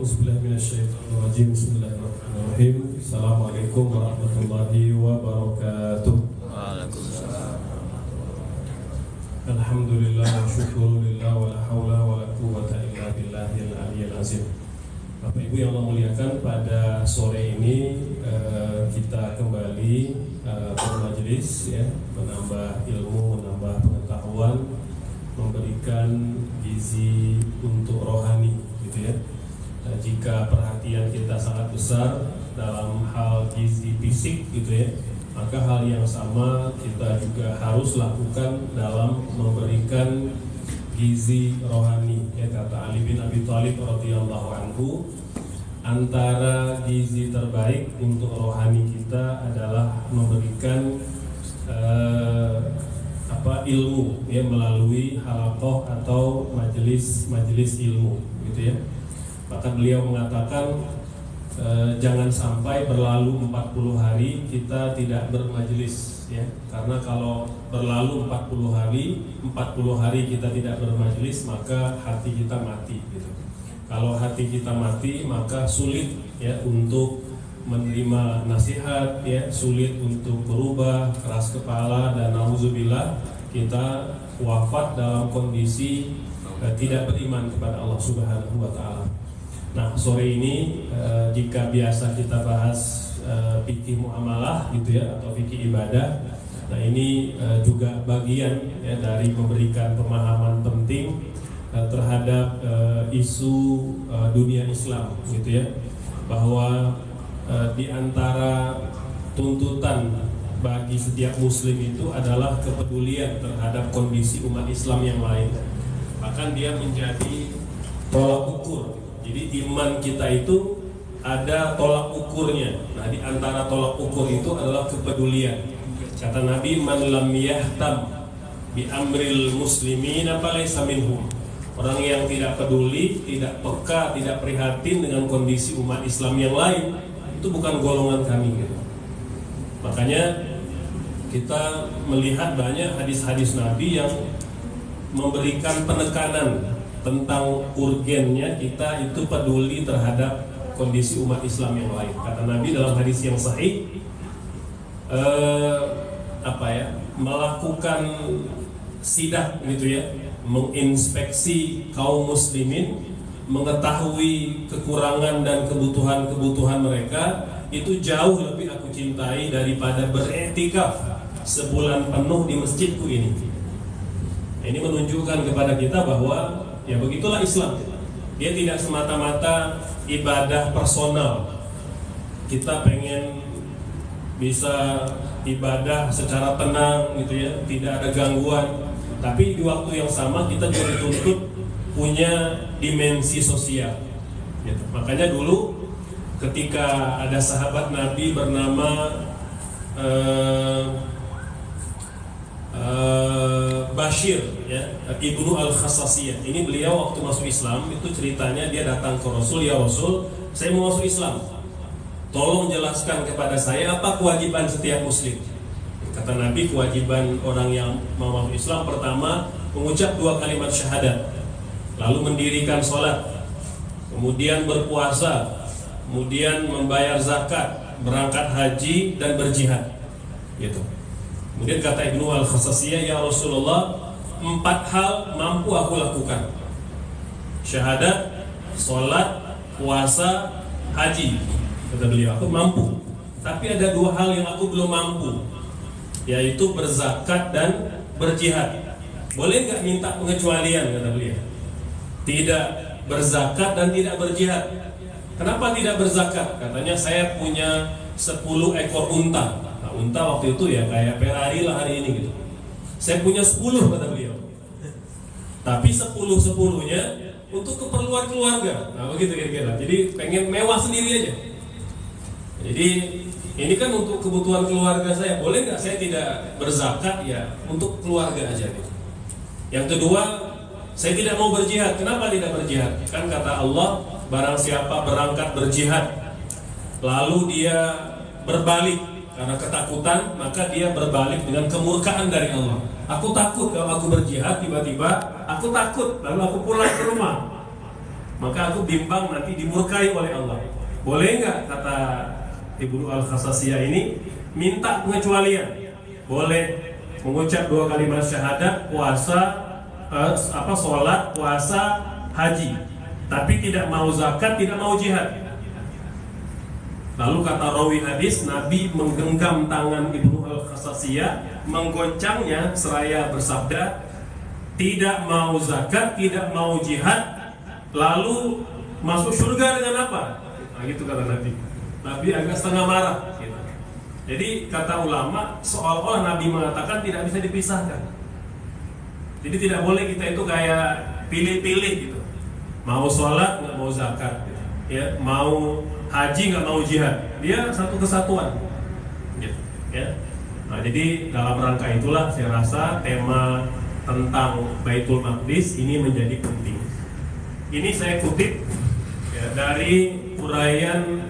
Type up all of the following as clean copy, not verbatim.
Bismillahirrahmanirrahim. Assalamualaikum warahmatullahi wabarakatuh. Waalaikumsalam. Alhamdulillah wa syukurillah wa la hawla wa la quwwata illa billahil aliyyil azim. Bapak Ibu yang Allah muliakan, pada sore ini kita kembali bermajelis, ya, menambah ilmu, menambah pengetahuan, memberikan gizi untuk rohani, gitu ya. Jika perhatian kita sangat besar dalam hal gizi fisik, gitu ya, maka hal yang sama kita juga harus lakukan dalam memberikan gizi rohani. Ya, kata Ali bin Abi Thalib radhiyallahu anhu, antara gizi terbaik untuk rohani kita adalah memberikan ilmu, ya, melalui halaqah atau majelis ilmu, gitu ya. Maka beliau mengatakan jangan sampai berlalu 40 hari kita tidak bermajelis, ya. Karena kalau berlalu 40 hari kita tidak bermajelis, maka hati kita mati, gitu. Kalau hati kita mati, maka sulit, ya, untuk menerima nasihat, ya, sulit untuk berubah, keras kepala, dan nauzubillah kita wafat dalam kondisi tidak beriman kepada Allah Subhanahu wa taala. Nah, sore ini jika biasa kita bahas fikih muamalah, gitu ya, atau fikih ibadah. Nah, ini juga bagian, ya, dari memberikan pemahaman penting terhadap isu dunia Islam, gitu ya, bahwa di antara tuntutan bagi setiap muslim itu adalah kepedulian terhadap kondisi umat Islam yang lain. Bahkan dia menjadi tolak ukur. Jadi iman kita itu ada tolak ukurnya. Nah, di antara tolak ukur itu adalah kepedulian. Kata Nabi, man lam yahtam bi amril muslimin falaysa minhum. Orang yang tidak peduli, tidak peka, tidak prihatin dengan kondisi umat Islam yang lain, itu bukan golongan kami, gitu. Makanya kita melihat banyak hadis-hadis Nabi yang memberikan penekanan tentang urgennya kita itu peduli terhadap kondisi umat Islam yang lain. Kata Nabi dalam hadis yang sahih, melakukan sidak, gitu ya, menginspeksi kaum muslimin, mengetahui kekurangan dan kebutuhan mereka, itu jauh lebih aku cintai daripada beriktikaf sebulan penuh di masjidku ini. Ini menunjukkan kepada kita bahwa, ya, begitulah Islam. Dia tidak semata-mata ibadah personal. Kita pengen bisa ibadah secara tenang, gitu ya, tidak ada gangguan. Tapi di waktu yang sama kita juga dituntut punya dimensi sosial, gitu. Makanya dulu ketika ada sahabat Nabi bernama Bashir, ya, Ibnu Al-Khassasiyah. Ini beliau waktu masuk Islam itu ceritanya dia datang ke Rasul, ya Rasul, saya mau masuk Islam. Tolong jelaskan kepada saya apa kewajiban setiap muslim. Kata Nabi, kewajiban orang yang mau masuk Islam pertama mengucap 2 kalimat syahadat, lalu mendirikan sholat, kemudian berpuasa, kemudian membayar zakat, berangkat haji, dan berjihad, gitu. Kemudian kata Ibnu Al-Khassasiyah, ya Rasulullah, 4 hal mampu aku lakukan: syahadat, sholat, puasa, haji. Kata beliau, aku mampu. Tapi ada 2 hal yang aku belum mampu, yaitu berzakat dan berjihad. Boleh gak minta pengecualian? Kata beliau, tidak berzakat dan tidak berjihad. Kenapa tidak berzakat? Katanya, saya punya 10 ekor unta. Nah, unta waktu itu ya kayak Ferrari lah hari ini, gitu. Saya punya 10, kata beliau. Tapi 10-10-nya untuk keperluan keluarga. Nah, begitu kira-kira. Jadi pengen mewah sendiri aja. Jadi ini kan untuk kebutuhan keluarga saya. Boleh nggak saya tidak berzakat? Ya, untuk keluarga aja, gitu. Yang kedua, saya tidak mau berjihad. Kenapa tidak berjihad? Kan kata Allah, barang siapa berangkat berjihad lalu dia berbalik karena ketakutan, maka dia berbalik dengan kemurkaan dari Allah. Aku takut kalau aku berjihad, tiba-tiba aku takut, lalu aku pulang ke rumah. maka aku bimbang nanti dimurkai oleh Allah. Boleh nggak, kata Ibnu Al-Khasasiyah ini, minta pengecualian? Boleh mengucap 2 kalimat syahadat, puasa, sholat, puasa, haji, tapi tidak mau zakat, tidak mau jihad. Lalu kata rawi hadis, Nabi menggenggam tangan Ibnu Al-Khasasiyah, menggoncangnya seraya bersabda, tidak mau zakat, tidak mau jihad, lalu masuk surga dengan apa? Nah, gitu kata Nabi. Nabi agak setengah marah gitu. Jadi kata ulama, seolah-olah Nabi mengatakan tidak bisa dipisahkan. Jadi tidak boleh kita itu kayak pilih-pilih gitu, mau sholat nggak mau zakat gitu. Ya, mau haji nggak mau jihad, dia satu kesatuan gitu, ya. Nah, jadi dalam rangka itulah saya rasa tema tentang Baitul Maqdis ini menjadi penting. Ini saya kutip ya, dari uraian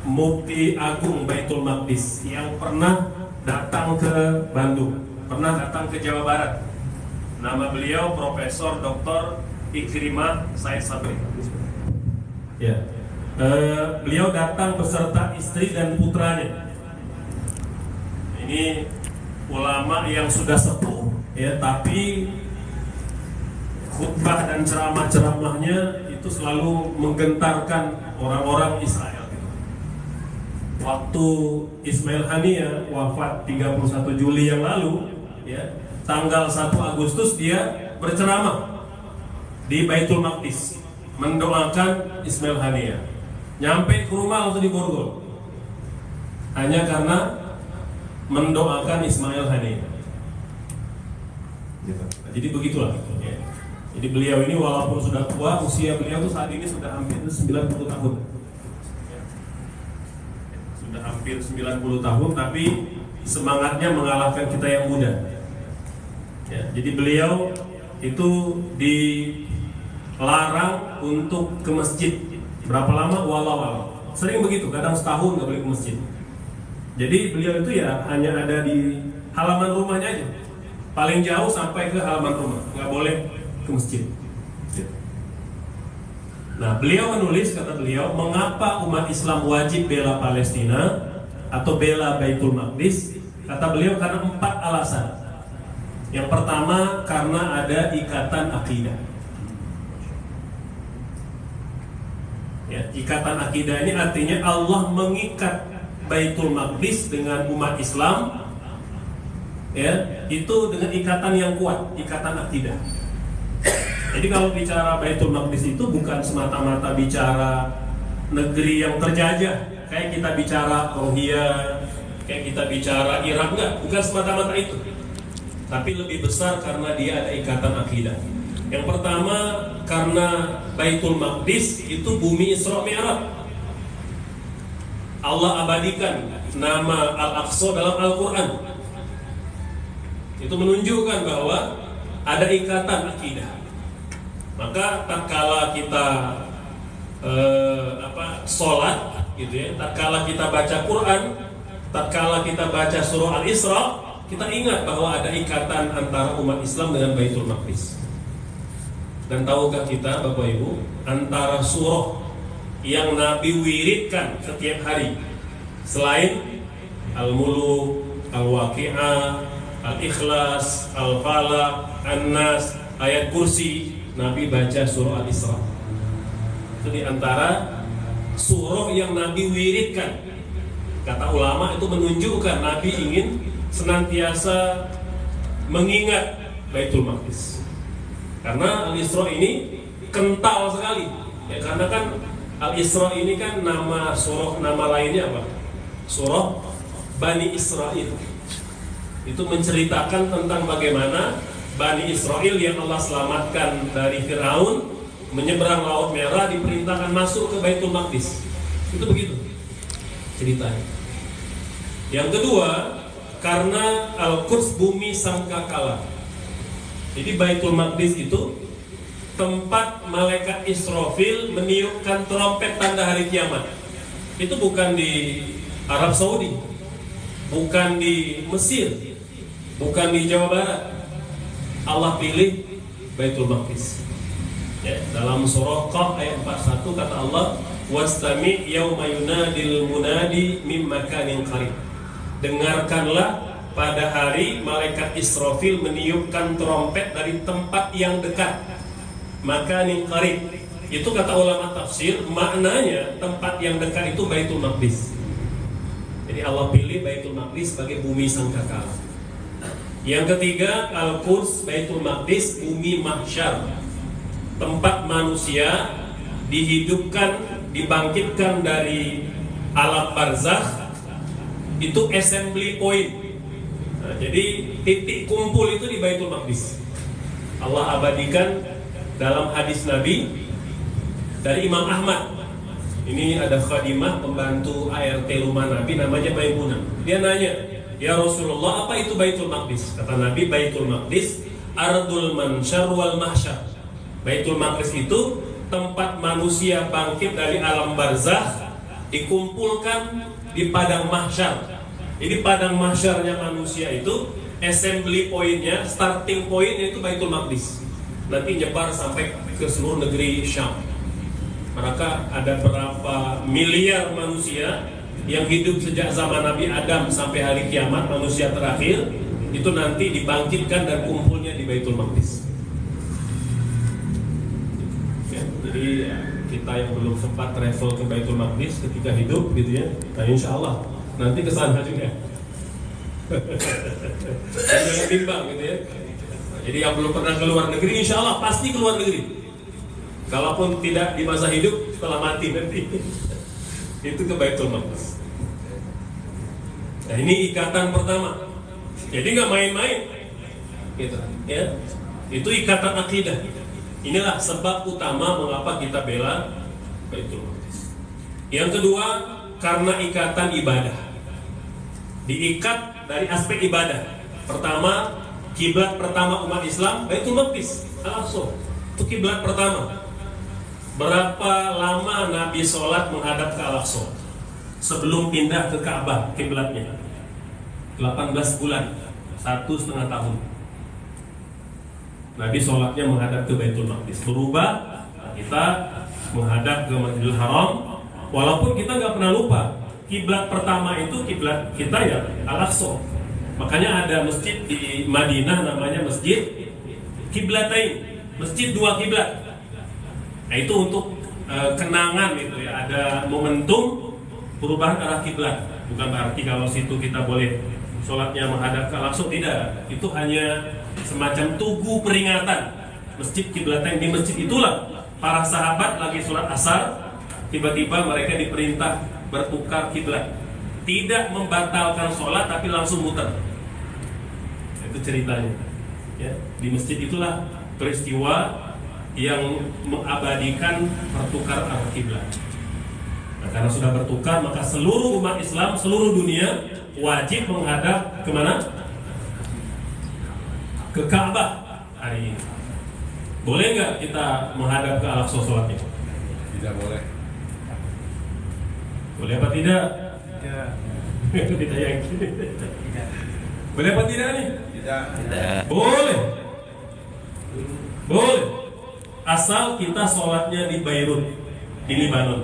Mufti Agung Baitul Maqdis yang pernah datang ke Bandung, pernah datang ke Jawa Barat. Nama beliau Profesor Dr. Ikrimah Said Sabri. Ya. Beliau datang beserta istri dan putranya. Ini ulama yang sudah sepuh, ya, tapi khutbah dan ceramah-ceramahnya itu selalu menggentarkan orang-orang Israel. Waktu Ismail Haniya wafat 31 Juli yang lalu, ya, tanggal 1 Agustus dia berceramah di Baitul Maqdis mendoakan Ismail Haniya. Nyampe ke rumah langsung diborgol, hanya karena mendoakan Ismail Haniya. Jadi begitulah. Ya. Jadi beliau ini walaupun sudah tua, usia beliau tuh saat ini sudah hampir 90 tahun. Sudah hampir 90 tahun, tapi semangatnya mengalahkan kita yang muda. Ya, jadi beliau itu dilarang untuk ke masjid. Berapa lama? Walau sering begitu, kadang setahun nggak boleh ke masjid. Jadi beliau itu ya hanya ada di halaman rumahnya aja, paling jauh sampai ke halaman rumah, nggak boleh ke masjid. Nah, beliau menulis, kata beliau, mengapa umat Islam wajib bela Palestina atau bela Baitul Maqdis? Kata beliau karena 4 alasan. Yang pertama, karena ada ikatan akidah. Ya, ikatan akidah ini artinya Allah mengikat Baitul Maqdis dengan umat Islam, ya, itu dengan ikatan yang kuat, ikatan akidah. Jadi kalau bicara Baitul Maqdis itu bukan semata-mata bicara negeri yang terjajah, kayak kita bicara Rohingya, kayak kita bicara Irak, enggak, bukan semata-mata itu. Tapi lebih besar karena dia ada ikatan akidah. Yang pertama, karena Baitul Maqdis itu bumi Isra Mi'raj. Allah abadikan nama Al-Aqsa dalam Al-Quran. Itu menunjukkan bahwa ada ikatan akidah. Maka tatkala kita sholat, gitu ya, tatkala kita baca Quran, tatkala kita baca surah Al-Isra, kita ingat bahwa ada ikatan antara umat Islam dengan Baitul Maqdis. Dan tahukah kita, Bapak Ibu, antara surah yang Nabi wiridkan setiap hari selain Al-Muluk, Al-Waqi'ah, Al-Ikhlas, Al-Falaq, An-Nas, ayat kursi, Nabi baca surah Al-Isra. Itu diantara surah yang Nabi wiridkan. Kata ulama itu menunjukkan Nabi ingin senantiasa mengingat Baitul Maqdis. Karena Al-Isra ini kental sekali, ya, karena kan Al-Isra ini kan nama surah, nama lainnya apa? Surah Bani Israel. Itu menceritakan tentang bagaimana Bani Israel yang Allah selamatkan dari Firaun, menyeberang Laut Merah, diperintahkan masuk ke Baitul Maqdis. Itu begitu ceritanya. Yang kedua, karena Al-Quds bumi sangkakala. Jadi Baitul Maqdis itu tempat malaikat Israfil meniupkan trompet tanda hari kiamat. Itu bukan di Arab Saudi, bukan di Mesir, bukan di Jawa Barat. Allah pilih Baitul Maqdis. Ya, dalam surah Qaf ayat 41 kata Allah, "Wastami' yauma yunadil munadi mim makanin qarib." Dengarkanlah pada hari malaikat Israfil meniupkan trompet dari tempat yang dekat. Makanin qarib. Itu kata ulama tafsir, maknanya tempat yang dekat itu Baitul Maqdis. Jadi Allah pilih Baitul Maqdis sebagai bumi sangkakala. Yang ketiga, Al-Quds, Baitul Maqdis, bumi mahsyar, tempat manusia dihidupkan, dibangkitkan dari alam barzakh. Itu assembly point. Nah, jadi titik kumpul itu di Baitul Maqdis. Allah abadikan dalam hadis Nabi dari Imam Ahmad. Ini ada khadimah pembantu ART rumah Nabi namanya Maimunah. Dia nanya, "Ya Rasulullah, apa itu Baitul Maqdis?" Kata Nabi, "Baitul Maqdis ardul mansyar wal mahsyar." Baitul Maqdis itu tempat manusia bangkit dari alam barzakh, dikumpulkan di padang mahsyar. Jadi padang mahsyarnya manusia itu assembly pointnya, starting pointnya itu Baitul Maqdis. Nanti nyebar sampai ke seluruh negeri Syam. Maka ada berapa miliar manusia yang hidup sejak zaman Nabi Adam sampai hari kiamat, manusia terakhir itu nanti dibangkitkan dan kumpulnya di Baitul Maqdis. Ya, jadi kita yang belum sempat travel ke Baitul Maqdis ketika hidup gitu ya, nah insya Allah nanti kesana juga. Jangan bimbang gitu ya. Jadi yang belum pernah keluar negeri, insya Allah pasti keluar negeri. Kalaupun tidak di masa hidup, setelah mati nanti itu ke Baitul Maqdis. Nah ini ikatan pertama. Jadi nggak main-main, gitu. Ya, itu ikatan akidah. Inilah sebab utama mengapa kita bela Baitul Maqdis. Yang kedua, karena ikatan ibadah. Diikat dari aspek ibadah. Pertama, kiblat pertama umat Islam Baitul Maqdis, Al-Aqsa. Itu kiblat pertama. Berapa lama Nabi sholat menghadap ke Al-Aqsa sebelum pindah ke Ka'bah kiblatnya? 18 bulan, 1,5 tahun. Nabi sholatnya menghadap ke Baitul Maqdis. Berubah, kita menghadap ke Masjidil Haram. Walaupun kita nggak pernah lupa, kiblat pertama itu kiblat kita ya Al-Aqsa. Makanya ada masjid di Madinah namanya Masjid Kiblatain, masjid dua kiblat. Nah itu untuk kenangan gitu ya, ada momentum perubahan arah kiblat. Bukan berarti kalau situ kita boleh sholatnya menghadap ke Al-Aqsa, tidak. Itu hanya semacam tugu peringatan. Masjid Kiblatain, di masjid itulah para sahabat lagi sholat asar, tiba-tiba mereka diperintah bertukar kiblat. Tidak membatalkan sholat tapi langsung muter. Itu ceritanya ya. Di masjid itulah peristiwa yang mengabadikan pertukar arah kiblat. Nah, karena sudah bertukar, maka seluruh umat Islam, seluruh dunia wajib menghadap kemana? Ke Ka'bah hari ini. Boleh nggak kita menghadap ke Al-Aqsa sholatnya? Tidak boleh. Boleh apa tidak? Tidak. Kita yakin. Boleh apa tidak nih? Tidak. Boleh. Boleh. Asal kita sholatnya di Beirut, di Libanon.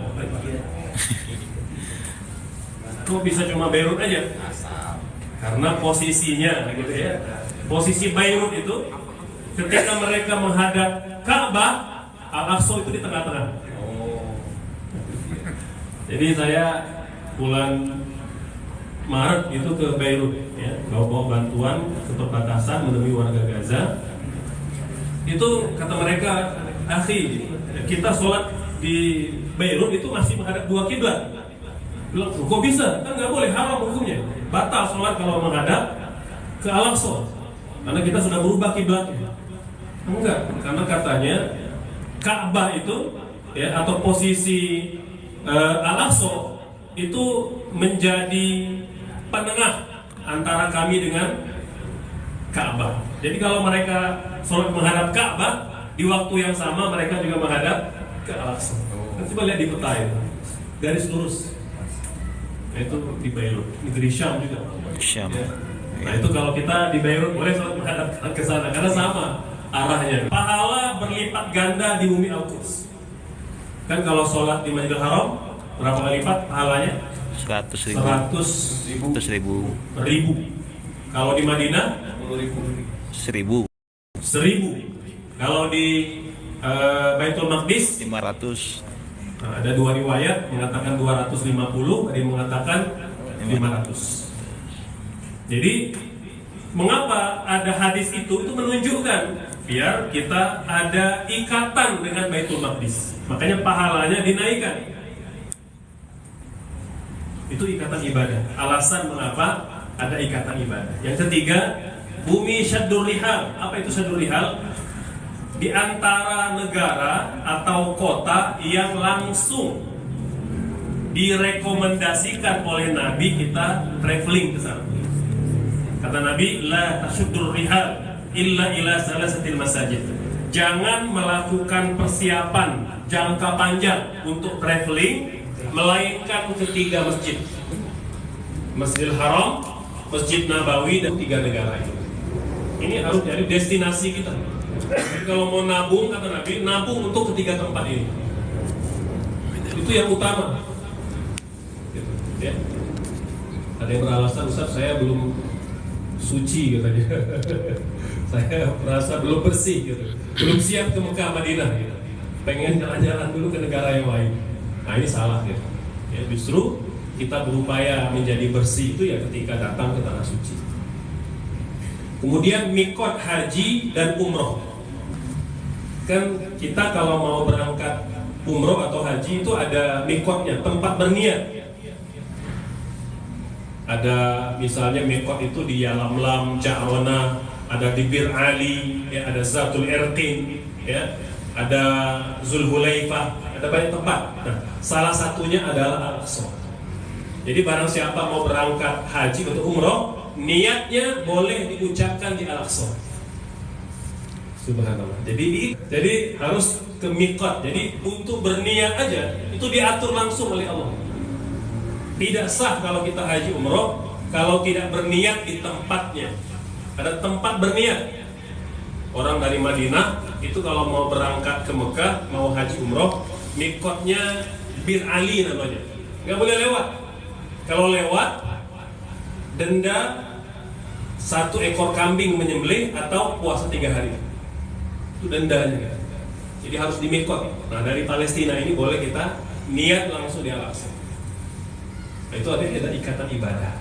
Kok bisa cuma Beirut aja? Asal. Karena posisinya gitu ya. Posisi Beirut itu ketika mereka menghadap Ka'bah, Al-Aqsa itu di tengah-tengah. Oh. Jadi saya bulan Maret itu ke Beirut ya, bawa bantuan ke perbatasan menemui warga Gaza. Itu kata mereka, "Akhi, kita sholat di Beirut itu masih menghadap dua kiblat." Bilang, "Kok bisa? Kan nggak boleh, haram hukumnya. Batal sholat kalau menghadap ke Al-Aqsa. Karena kita sudah berubah kiblatnya." Enggak, karena katanya Ka'bah itu ya, atau posisi Al-Aqsa itu menjadi penengah antara kami dengan Ka'bah. Jadi kalau mereka sholat menghadap Ka'bah, di waktu yang sama mereka juga menghadap ke Al-Aqsa. Coba lihat di peta itu, garis lurus. Nah, itu di Beirut, negeri Syam juga. Syam. Ya. Nah itu kalau kita di Beirut boleh sholat menghadap ke sana karena sama arahnya. Pahala berlipat ganda di bumi Al-Quds. Kan kalau sholat di Masjidil Haram berapa kali lipat pahalanya? 100.000. 100.000. Kalau di Madinah 1000. 1000. Kalau di Baitul Maqdis 500. Nah, ada dua riwayat mengatakan 250, ada yang mengatakan 500. Jadi mengapa ada hadis itu menunjukkan biar kita ada ikatan dengan Baitul Maqdis. Makanya pahalanya dinaikkan. Itu ikatan ibadah. Alasan mengapa ada ikatan ibadah. Yang ketiga, bumi Syaddur Rihal. Apa itu Syaddur Rihal? Di antara negara atau kota yang langsung direkomendasikan oleh Nabi kita traveling ke sana. Kata Nabi, la tasyuddur rihal illa ila salasatil masajid. Jangan melakukan persiapan jangka panjang untuk traveling melainkan ketiga masjid. Masjidil Haram, Masjid Nabawi, dan 3 negara itu. Ini harus jadi destinasi kita. Jadi kalau mau nabung, kata Nabi, nabung untuk ketiga tempat ini. Itu yang utama. Gitu, ya. Ada yang beralasan, Ustaz, saya belum suci katanya. Saya merasa belum bersih gitu. Belum siap ke Mekah Madinah gitu. Pengen jalan-jalan dulu ke negara yang lain. Nah ini salah gitu. Ya, justru kita berupaya menjadi bersih itu ya ketika datang ke tanah suci. Kemudian mikot haji dan umroh. Kan kita kalau mau berangkat umroh atau haji itu ada mikotnya, tempat berniat. Ada misalnya mikot itu di Yalamlam, Ja'wana, ada di Bir Ali, ya, ada Zatul Irqin, ya, ada Zulhulaifah, ada banyak tempat. Nah, salah satunya adalah Al-Aqsa. Jadi barang siapa mau berangkat haji atau umroh, niatnya boleh diucapkan di Al-Aqsa. Subhanallah. Jadi harus ke mikot. Jadi untuk berniat aja itu diatur langsung oleh Allah. Tidak sah kalau kita haji umroh kalau tidak berniat di tempatnya. Ada tempat berniat. Orang dari Madinah itu kalau mau berangkat ke Mekah, mau haji umroh, mikotnya Bir Ali namanya. Nggak boleh lewat. Kalau lewat, denda 1 ekor kambing menyembelih atau puasa 3 hari. Itu dendanya. Jadi harus di mikot. Nah dari Palestina ini boleh kita niat langsung di Al-Aqsa. Nah, itu ada ikatan ibadah.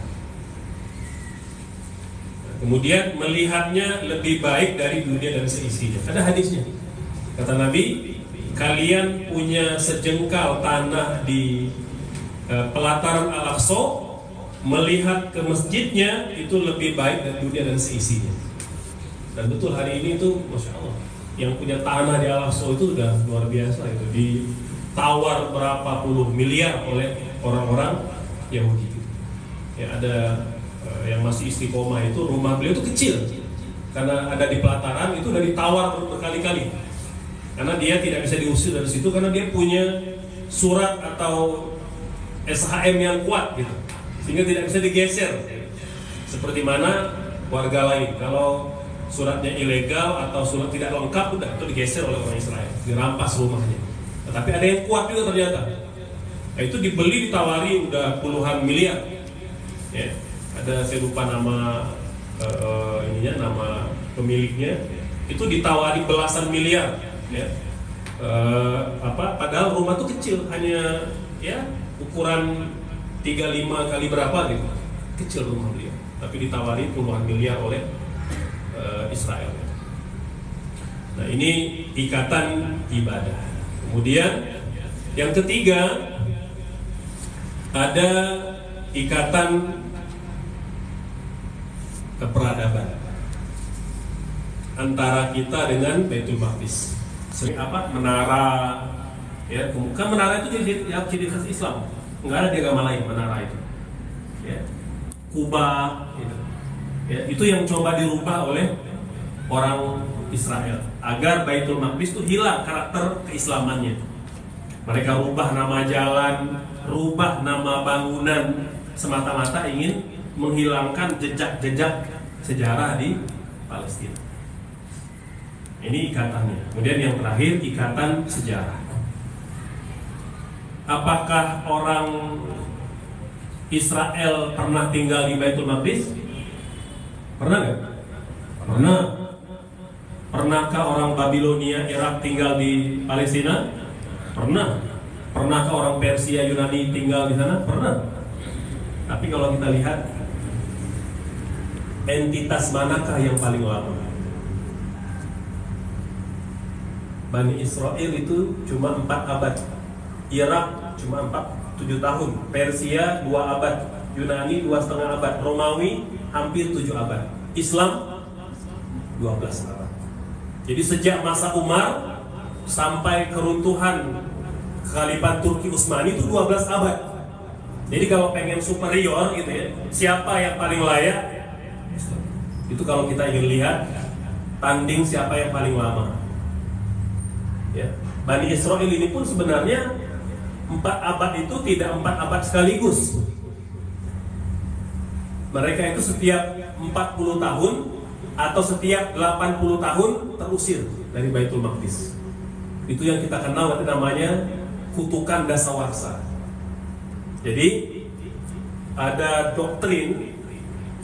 Nah, kemudian melihatnya lebih baik dari dunia dan seisinya. Ada hadisnya. Kata Nabi, kalian punya sejengkal tanah di pelataran Al-Aqsa, melihat ke masjidnya itu lebih baik dari dunia dan seisinya. Dan betul hari ini itu, Masya Allah, yang punya tanah di Al-Aqsa itu udah luar biasa itu, ditawar berapa puluh miliar oleh orang-orang Yahudi. Ya, ada yang masih istiqomah itu rumah beliau itu kecil karena ada di pelataran itu udah ditawar berkali-kali karena dia tidak bisa diusir dari situ karena dia punya surat atau SHM yang kuat gitu sehingga tidak bisa digeser seperti mana warga lain kalau suratnya ilegal atau surat tidak lengkap udah itu digeser oleh orang Israel, dirampas rumahnya. Tetapi ada yang kuat juga ternyata. Nah, itu dibeli ditawari udah puluhan miliar. Ya, ada saya lupa nama nama pemiliknya. Itu ditawari belasan miliar. Ya. Padahal rumah itu kecil, hanya ya ukuran 35 kali berapa gitu. Kecil rumah beliau. Tapi ditawari puluhan miliar oleh Israel. Nah ini ikatan ibadah. Kemudian yang ketiga ada ikatan keperadaban antara kita dengan Baitul Maqdis. Menara, ya, kan menara itu jadi khas Islam. Nggak ada di agama lain menara itu. Ya. Kuba, gitu. Ya, itu yang coba dirubah oleh orang Israel agar Baitul Maqdis itu hilang karakter keislamannya. Mereka rubah nama jalan, rubah nama bangunan semata-mata ingin menghilangkan jejak-jejak sejarah di Palestina. Ini ikatannya. Kemudian yang terakhir, ikatan sejarah. Apakah orang Israel pernah tinggal di Baitul Maqdis? Pernah nggak? Pernah. Pernahkah orang Babilonia, Irak tinggal di Palestina? Pernah. Pernahkah orang Persia, Yunani tinggal di sana? Pernah. Tapi kalau kita lihat, entitas manakah yang paling lama? Bani Israel itu cuma 4 abad, Irak cuma 7 tahun, Persia 2 abad, Yunani 2,5 abad, Romawi hampir 7 abad, Islam 12 abad. Jadi sejak masa Umar sampai keruntuhan Khalifah Turki Utsmani itu 12 abad. Jadi kalau pengen superior gitu ya, siapa yang paling layak? Itu kalau kita ingin lihat tanding siapa yang paling lama. Ya. Bani Israel ini pun sebenarnya 4 abad itu tidak 4 abad sekaligus. Mereka itu setiap 40 tahun atau setiap 80 tahun terusir dari Baitul Maqdis. Itu yang kita kenal namanya kutukan dasawarsa. Jadi ada doktrin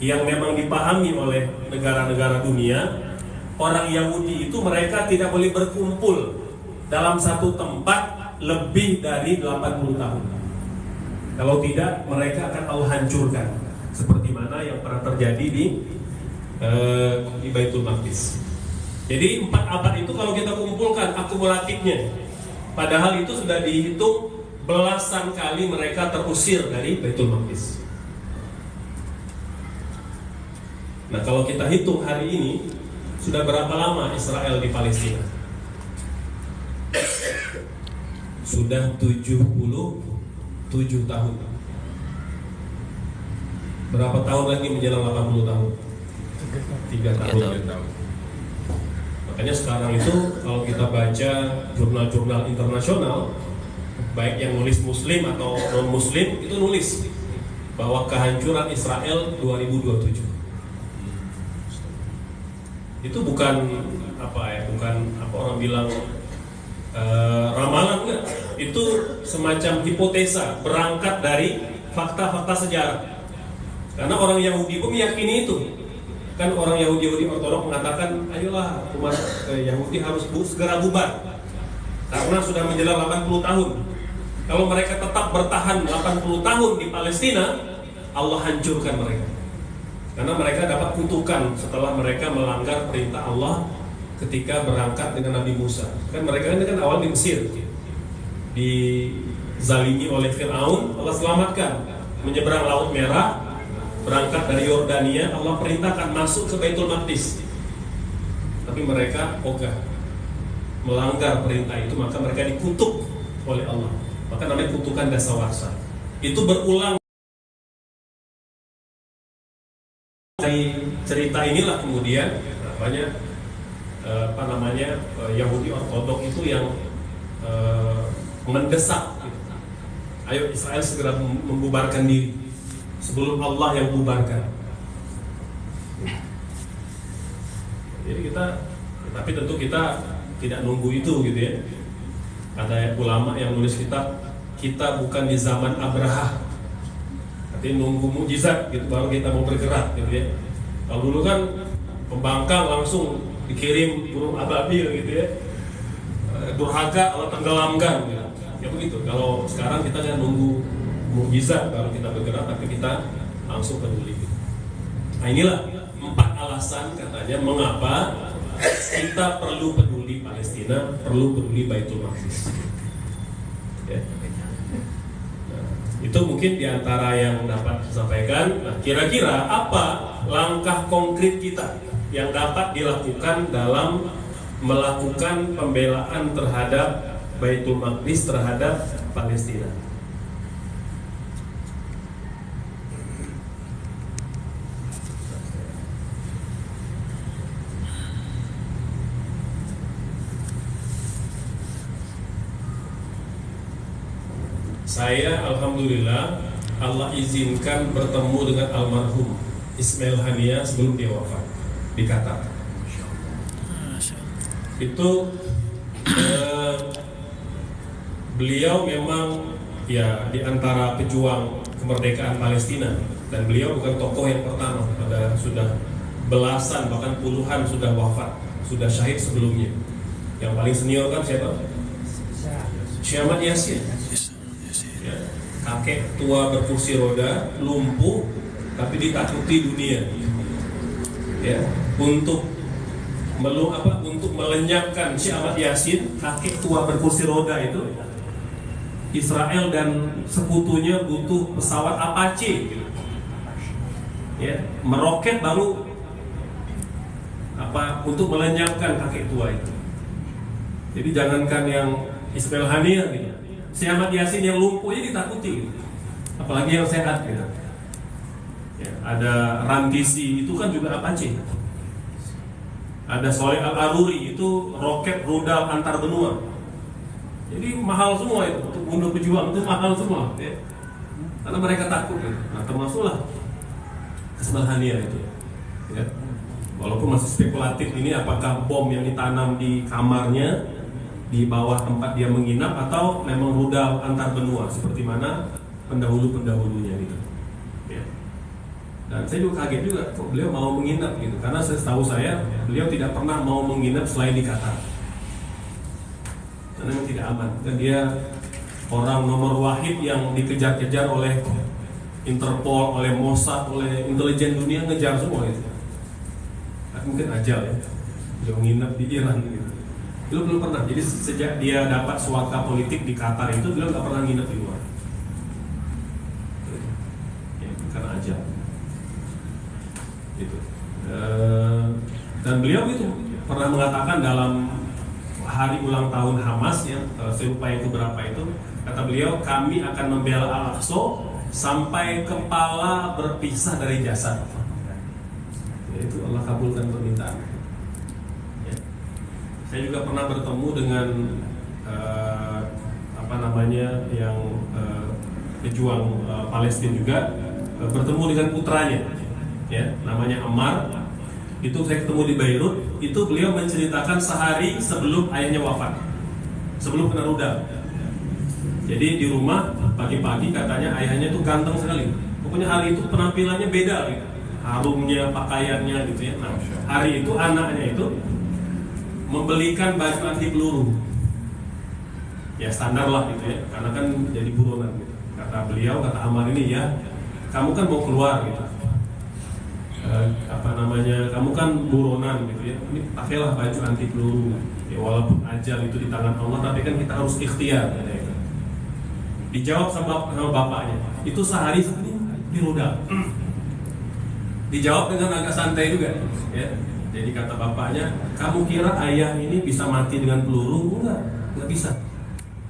yang memang dipahami oleh negara-negara dunia. Orang Yahudi itu mereka tidak boleh berkumpul dalam satu tempat lebih dari 80 tahun. Kalau tidak, mereka akan Allah hancurkan. Seperti mana yang pernah terjadi di Baitul Maqdis. Jadi 4 abad itu kalau kita kumpulkan akumulatifnya, padahal itu sudah dihitung belasan kali mereka terusir dari Baitul Maqdis. Nah, kalau kita hitung hari ini, sudah berapa lama Israel di Palestina? Sudah 77 tahun. Berapa tahun lagi menjelang 80 tahun? 3 tahun. Makanya sekarang itu kalau kita baca jurnal-jurnal internasional, baik yang nulis Muslim atau non-Muslim, itu nulis bahwa kehancuran Israel 2027. Itu bukan bukan orang bilang ramalan, enggak. Itu semacam hipotesa berangkat dari fakta-fakta sejarah. Karena orang Yahudi pun meyakini itu. Kan orang Yahudi Ortodok mengatakan, ayolah umat Yahudi harus segera bubar karena sudah menjelang 80 tahun. Kalau mereka tetap bertahan 80 tahun di Palestina, Allah hancurkan mereka. Karena mereka dapat kutukan setelah mereka melanggar perintah Allah ketika berangkat dengan Nabi Musa. Kan mereka kan awal di Mesir, dizalimi oleh Fir'aun, Allah selamatkan, menyeberang Laut Merah, berangkat dari Yordania, Allah perintahkan masuk ke Baitul Maqdis. Tapi mereka ogah, melanggar perintah itu, maka mereka dikutuk oleh Allah. Maka namanya kutukan dasawarsa. Itu berulang. Dari cerita inilah kemudian Yahudi Ortodok itu yang mendesak, ayo Israel segera membubarkan diri sebelum Allah yang bubarkan. Jadi tapi tentu kita tidak nunggu itu gitu ya. Ada ulama yang nulis kitab, kita bukan di zaman Abraha, tapi nunggu mukjizat gitu baru kita mau bergerak gitu ya. Kalau dulu kan pembangkang langsung dikirim burung ababil gitu ya, durhaka Allah tenggelamkan gitu. Ya begitu. Kalau sekarang kita kan nunggu mukjizat baru kita bergerak, tapi kita langsung peduli gitu. Nah inilah 4 alasan katanya mengapa kita perlu peduli Palestina, perlu peduli Baitul Maqdis ya. Itu mungkin diantara yang dapat disampaikan. Nah, kira-kira apa langkah konkret kita yang dapat dilakukan dalam melakukan pembelaan terhadap Baitul Maqdis, terhadap Palestina? Saya alhamdulillah Allah izinkan bertemu dengan almarhum Ismail Haniah sebelum dia wafat di Qatar. itu beliau memang ya di antara pejuang kemerdekaan Palestina, dan beliau bukan tokoh yang pertama, sudah belasan bahkan puluhan sudah wafat, sudah syahid sebelumnya. Yang paling senior kan siapa? Syekh Ahmad Yasin. Ya, kakek tua berkursi roda, lumpuh, tapi ditakuti dunia. Ya, untuk melenyapkan Syekh Ahmad Yasin, kakek tua berkursi roda itu, Israel dan sekutunya butuh pesawat Apache, ya, meroket baru untuk melenyapkan kakek tua itu. Jadi jangankan yang Ismail Haniyah gitu, Syekh Ahmad Yasin yang lumpuhnya ditakuti gitu. Apalagi yang sehat gitu. Ya, ada Rantisi itu kan juga Apache. Ada Soleh Al-Aruri itu roket rudal antar benua. Jadi mahal semua itu, untuk bunuh pejuang itu mahal semua, ya. Karena mereka takut gitu. Nah, termasuklah Ismail Haniyah itu, ya. Walaupun masih spekulatif ini apakah bom yang ditanam di kamarnya di bawah tempat dia menginap atau memang rudal antar benua seperti mana pendahulu-pendahulunya gitu, ya. Dan saya juga kaget juga kok beliau mau menginap gitu, karena setahu saya beliau tidak pernah mau menginap selain di Qatar, karena memang tidak aman. Dan dia orang nomor wahid yang dikejar-kejar oleh Interpol, oleh Mossad, oleh intelijen dunia, ngejar semua gitu. Mungkin ajal ya, beliau menginap di Iran gitu. Beliau belum pernah. Jadi sejak dia dapat suaka politik di Qatar itu, beliau nggak pernah nginap di luar. Ya, karena ajal. Gitu. Dan beliau itu pernah mengatakan dalam hari ulang tahun Hamas, ya, saya lupa itu berapa itu, kata beliau, kami akan membela Al-Aqsa sampai kepala berpisah dari jasad. Ya, itu Allah kabulkan permintaan. Ya. Saya juga pernah bertemu dengan yang pejuang Palestina juga, bertemu dengan putranya, ya, namanya Ammar. Itu saya ketemu di Beirut. Itu beliau menceritakan sehari sebelum ayahnya wafat, sebelum kena rudal. Jadi di rumah pagi-pagi katanya ayahnya itu ganteng sekali. Pokoknya hari itu penampilannya beda gitu, harumnya, pakaiannya gitu ya. Nah, hari itu anaknya itu membelikan baju anti peluru. Ya standar lah gitu ya, karena kan jadi buronan gitu. Kata beliau, kata Ammar ini, ya kamu kan mau keluar gitu, kamu kan buronan gitu ya, ini pakailah baju anti peluru. Ya walaupun ajal itu di tangan Allah, tapi kan kita harus ikhtiar. Ya. Dijawab sama bapaknya, itu sehari sebelum dirudal. Dijawab dengan agak santai juga, ya. Jadi kata bapaknya, kamu kira ayah ini bisa mati dengan peluru? Enggak bisa.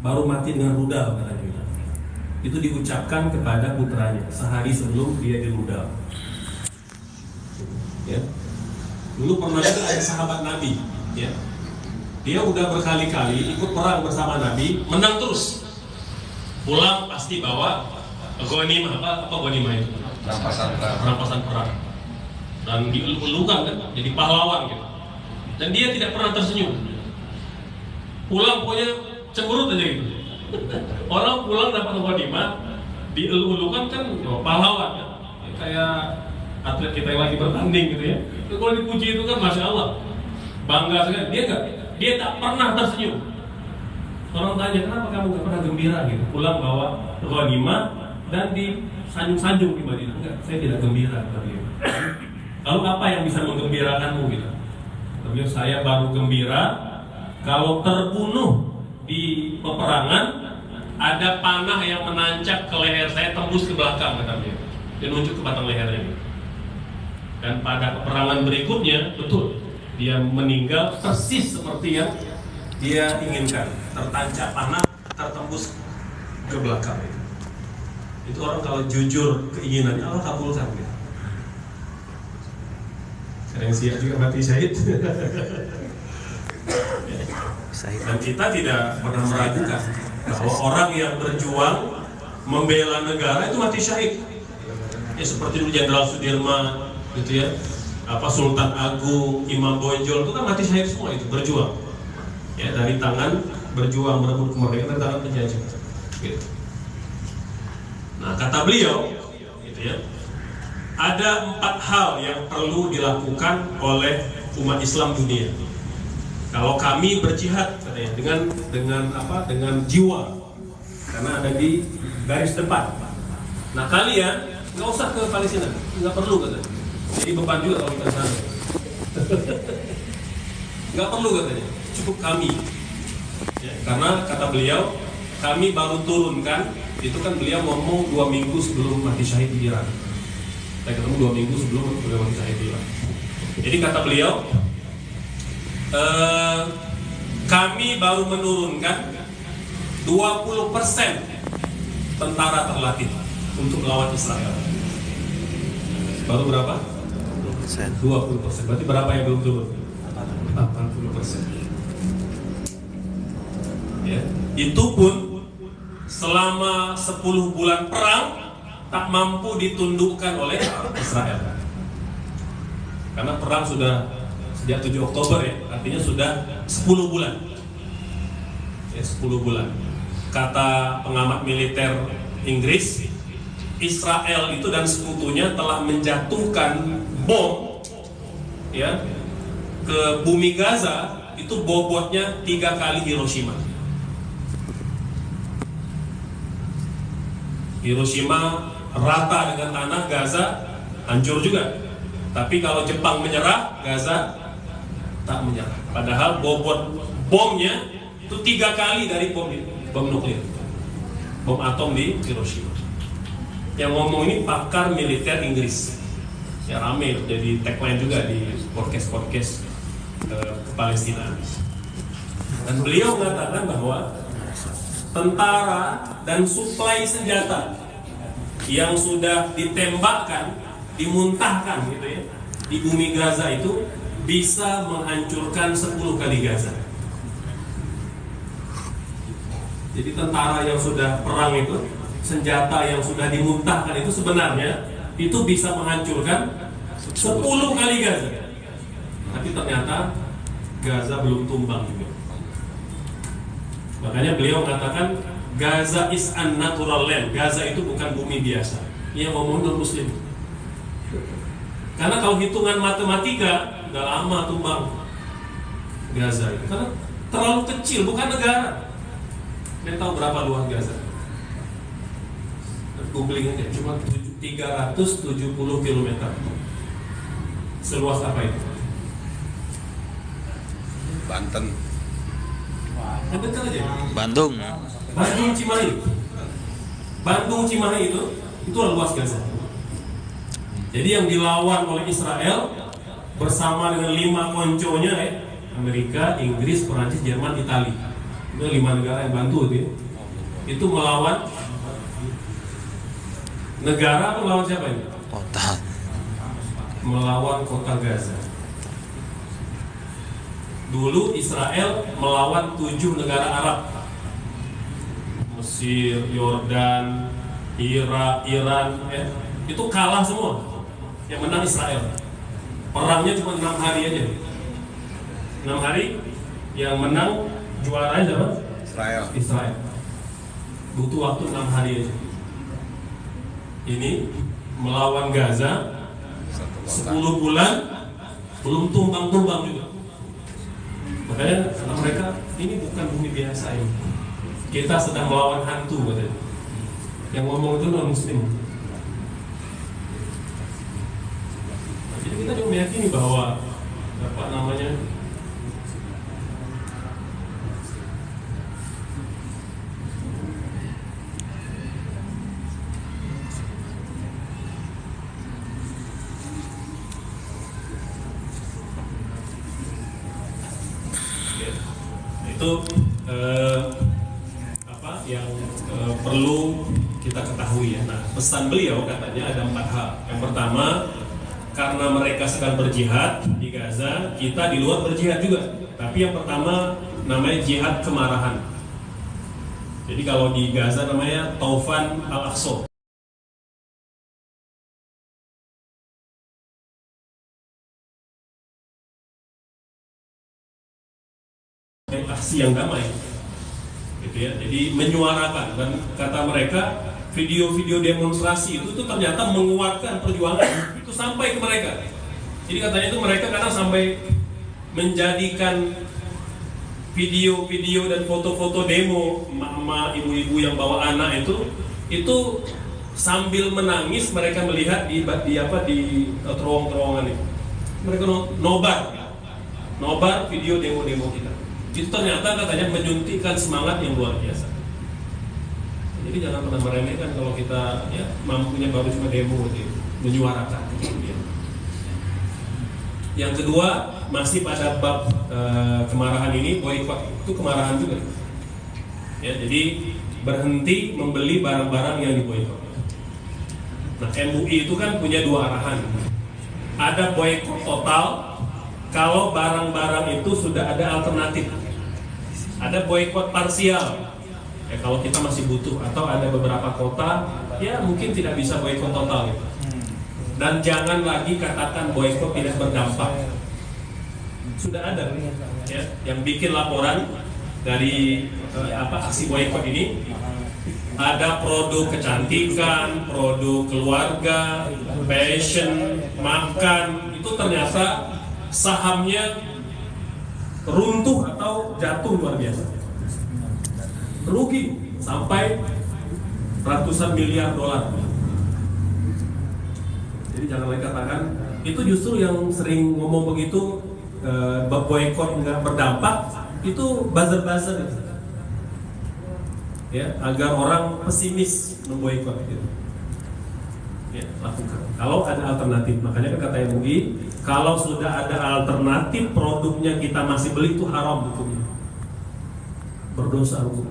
Baru mati dengan rudal, katanya. Itu diucapkan kepada putranya sehari sebelum dia dirudal. Ya. Dulu pernah ada sahabat Nabi, ya. Dia udah berkali-kali ikut perang bersama Nabi, menang terus. Pulang pasti bawa ghanimah, apa ghanimah itu? Rampasan perang. Dan dielu-elukan kan, jadi pahlawan gitu. Dan dia tidak pernah tersenyum. Pulang pokoknya cemberut aja gitu. Orang pulang dapat ghanimah, dielu-elukan kan, pahlawan kan. Ya, kayak atlet kita yang lagi bertanding gitu ya. Kalau dipuji itu kan masya Allah, bangga sekali. Dia tak pernah tersenyum. Orang tanya, kenapa kamu gak pernah gembira gitu? Pulang bawa ghanimah dan disanjung-sanjung di Madinah. Enggak, saya tidak gembira. Lalu apa yang bisa menggembirakanmu gitu? Tapi saya baru gembira kalau terbunuh di peperangan, ada panah yang menancap ke leher saya, tembus ke belakang, katanya. Dia nunjuk ke batang lehernya. Dan pada peperangan berikutnya, betul, dia meninggal persis seperti yang dia inginkan, tertancap panah, tertembus ke belakang. Itu orang kalau jujur keinginannya, Allah kabulkan gitu. Yang siap juga mati syahid. Dan kita tidak pernah meragukan bahwa orang yang berjuang membela negara itu mati syahid. Ya seperti dulu Jenderal Sudirman, gitu ya. Sultan Agung, Imam Bonjol itu kan mati syahid semua, itu berjuang. ya, dari tangan berjuang merebut kemerdekaan dari tangan penjajah. Gitu. Nah, kata beliau, gitu ya, ada 4 hal yang perlu dilakukan oleh umat Islam dunia. Kalau kami berjihad, katanya, dengan jiwa, karena ada di garis depan. Nah, kalian nggak usah ke Palestina, nggak perlu, katanya. Jadi beban juga kalau kita sana. Nggak perlu, katanya, cukup kami. Ya, karena kata beliau, kami baru turunkan, itu kan beliau ngomong 2 minggu sebelum mati syahid di Iran. Saya ketemu 2 minggu sebelum beliau mati syahid di Iran. Jadi kata beliau, kami baru menurunkan 20% tentara terlatih untuk melawan Israel. Baru berapa? 20%. Berarti berapa yang belum turun? 80%. Ya. Itu pun selama 10 bulan perang tak mampu ditundukkan oleh Israel. Karena perang sudah sejak 7 Oktober ya, artinya sudah 10 bulan. Ya, 10 bulan. Kata pengamat militer Inggris, Israel itu dan sekutunya telah menjatuhkan bom, ya, ke bumi Gaza itu bobotnya 3 kali Hiroshima. Hiroshima rata dengan tanah, Gaza hancur juga. Tapi kalau Jepang menyerah, Gaza tak menyerah. Padahal bobot bomnya itu 3 kali dari bom nuklir, bom atom di Hiroshima. Yang ngomong ini pakar militer Inggris. Ya, rame jadi tagline juga di podcast ke Palestina. Dan beliau mengatakan bahwa tentara dan suplai senjata yang sudah ditembakkan, dimuntahkan gitu ya, di bumi Gaza itu bisa menghancurkan 10 kali Gaza. Jadi tentara yang sudah perang itu, senjata yang sudah dimuntahkan itu sebenarnya itu bisa menghancurkan 10 kali Gaza. Tapi ternyata Gaza belum tumbang juga. Makanya beliau mengatakan Gaza is unnatural land. Gaza itu bukan bumi biasa. Ia ngomong non muslim. Karena kalau hitungan matematika udah lama tumbang Gaza itu. Karena terlalu kecil, bukan negara. Kalian tahu berapa luas Gaza? Googling aja, cuma 370 km. Seluas apa itu? Banten. Dekat aja. Bandung. Bandung Cimahi. Bandung Cimahi itu luas Gaza. Jadi yang dilawan oleh Israel bersama dengan 5 konconya ya, Amerika, Inggris, Perancis, Jerman, Italia. Itu 5 negara yang bantu itu. Itu melawan negara atau melawan siapa ini? Kota. Melawan kota Gaza. Dulu Israel melawan 7 negara Arab, Mesir, Yordan, Irak, Iran, itu kalah semua. Yang menang Israel. Perangnya cuma 6 hari aja. 6 hari, yang menang juaranya siapa? Israel. Butuh waktu 6 hari aja. Ini melawan Gaza 10 bulan belum tumbang-tumbang juga. Makanya kata mereka, ini bukan bumi biasa ini. Kita sedang melawan hantu, katanya. Yang ngomong itu non muslim. Jadi kita juga meyakini bahwa apa namanya, itu apa yang perlu kita ketahui ya. Nah, pesan beliau katanya ada 4 hal. Yang pertama, karena mereka sedang berjihad di Gaza, kita di luar berjihad juga. Tapi yang pertama namanya jihad kemarahan. Jadi kalau di Gaza namanya Taufan Al-Aqsa. aksi yang damai, gitu ya. Jadi menyuarakan, dan kata mereka video-video demonstrasi itu tuh ternyata menguatkan perjuangan itu sampai ke mereka. Jadi katanya itu mereka kadang sampai menjadikan video-video dan foto-foto demo emak-emak, ibu-ibu yang bawa anak itu sambil menangis mereka melihat di terowongan-terowongan itu. Mereka nobar video demo-demo kita. Itu ternyata katanya menyuntikkan semangat yang luar biasa. Jadi jangan pernah meremehkan kalau kita ya mampunya baru cuma demo gitu, menyuarakan. Yang kedua, masih pada bab kemarahan ini, boykot itu kemarahan juga. Ya, jadi berhenti membeli barang-barang yang diboykot. Nah, MUI itu kan punya dua arahan. Ada boykot total kalau barang-barang itu sudah ada alternatif. Ada boykot parsial. Ya, kalau kita masih butuh, atau ada beberapa kota ya mungkin tidak bisa boykot total gitu. Dan jangan lagi katakan boykot tidak berdampak. Sudah ada ya yang bikin laporan dari aksi boykot ini. Ada produk kecantikan, produk keluarga, fashion, makan, itu ternyata sahamnya runtuh atau jatuh luar biasa. Rugi sampai ratusan miliar dolar. Jadi jangan lagi katakan, itu justru yang sering ngomong begitu, boykot nggak berdampak, itu buzzer-buzzer ya, agar orang pesimis memboikot gitu. Ya, lakukan. Kalau ada alternatif, makanya kata MUI, kalau sudah ada alternatif produknya kita masih beli, itu haram hukumnya, berdosa hukum.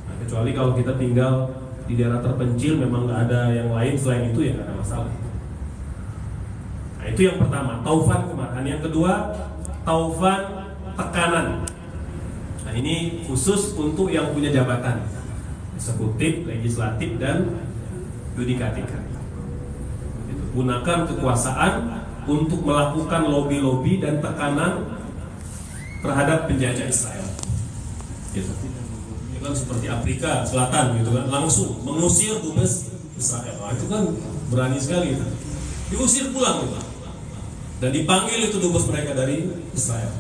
Nah, kecuali kalau kita tinggal di daerah terpencil, memang nggak ada yang lain selain itu, ya nggak ada masalah. Nah, itu yang pertama, taufan kemarahan. Yang kedua, taufan tekanan. Nah, ini khusus untuk yang punya jabatan eksekutif, legislatif, dan yudikatif. Gunakan kekuasaan untuk melakukan lobby-lobby dan tekanan terhadap penjajah Israel. Gitu. Ini kan seperti Afrika Selatan gitu kan, langsung mengusir dubes Israel. Nah, itu kan berani sekali gitu. Diusir pulang gitu. Dan dipanggil itu dubes mereka dari Israel.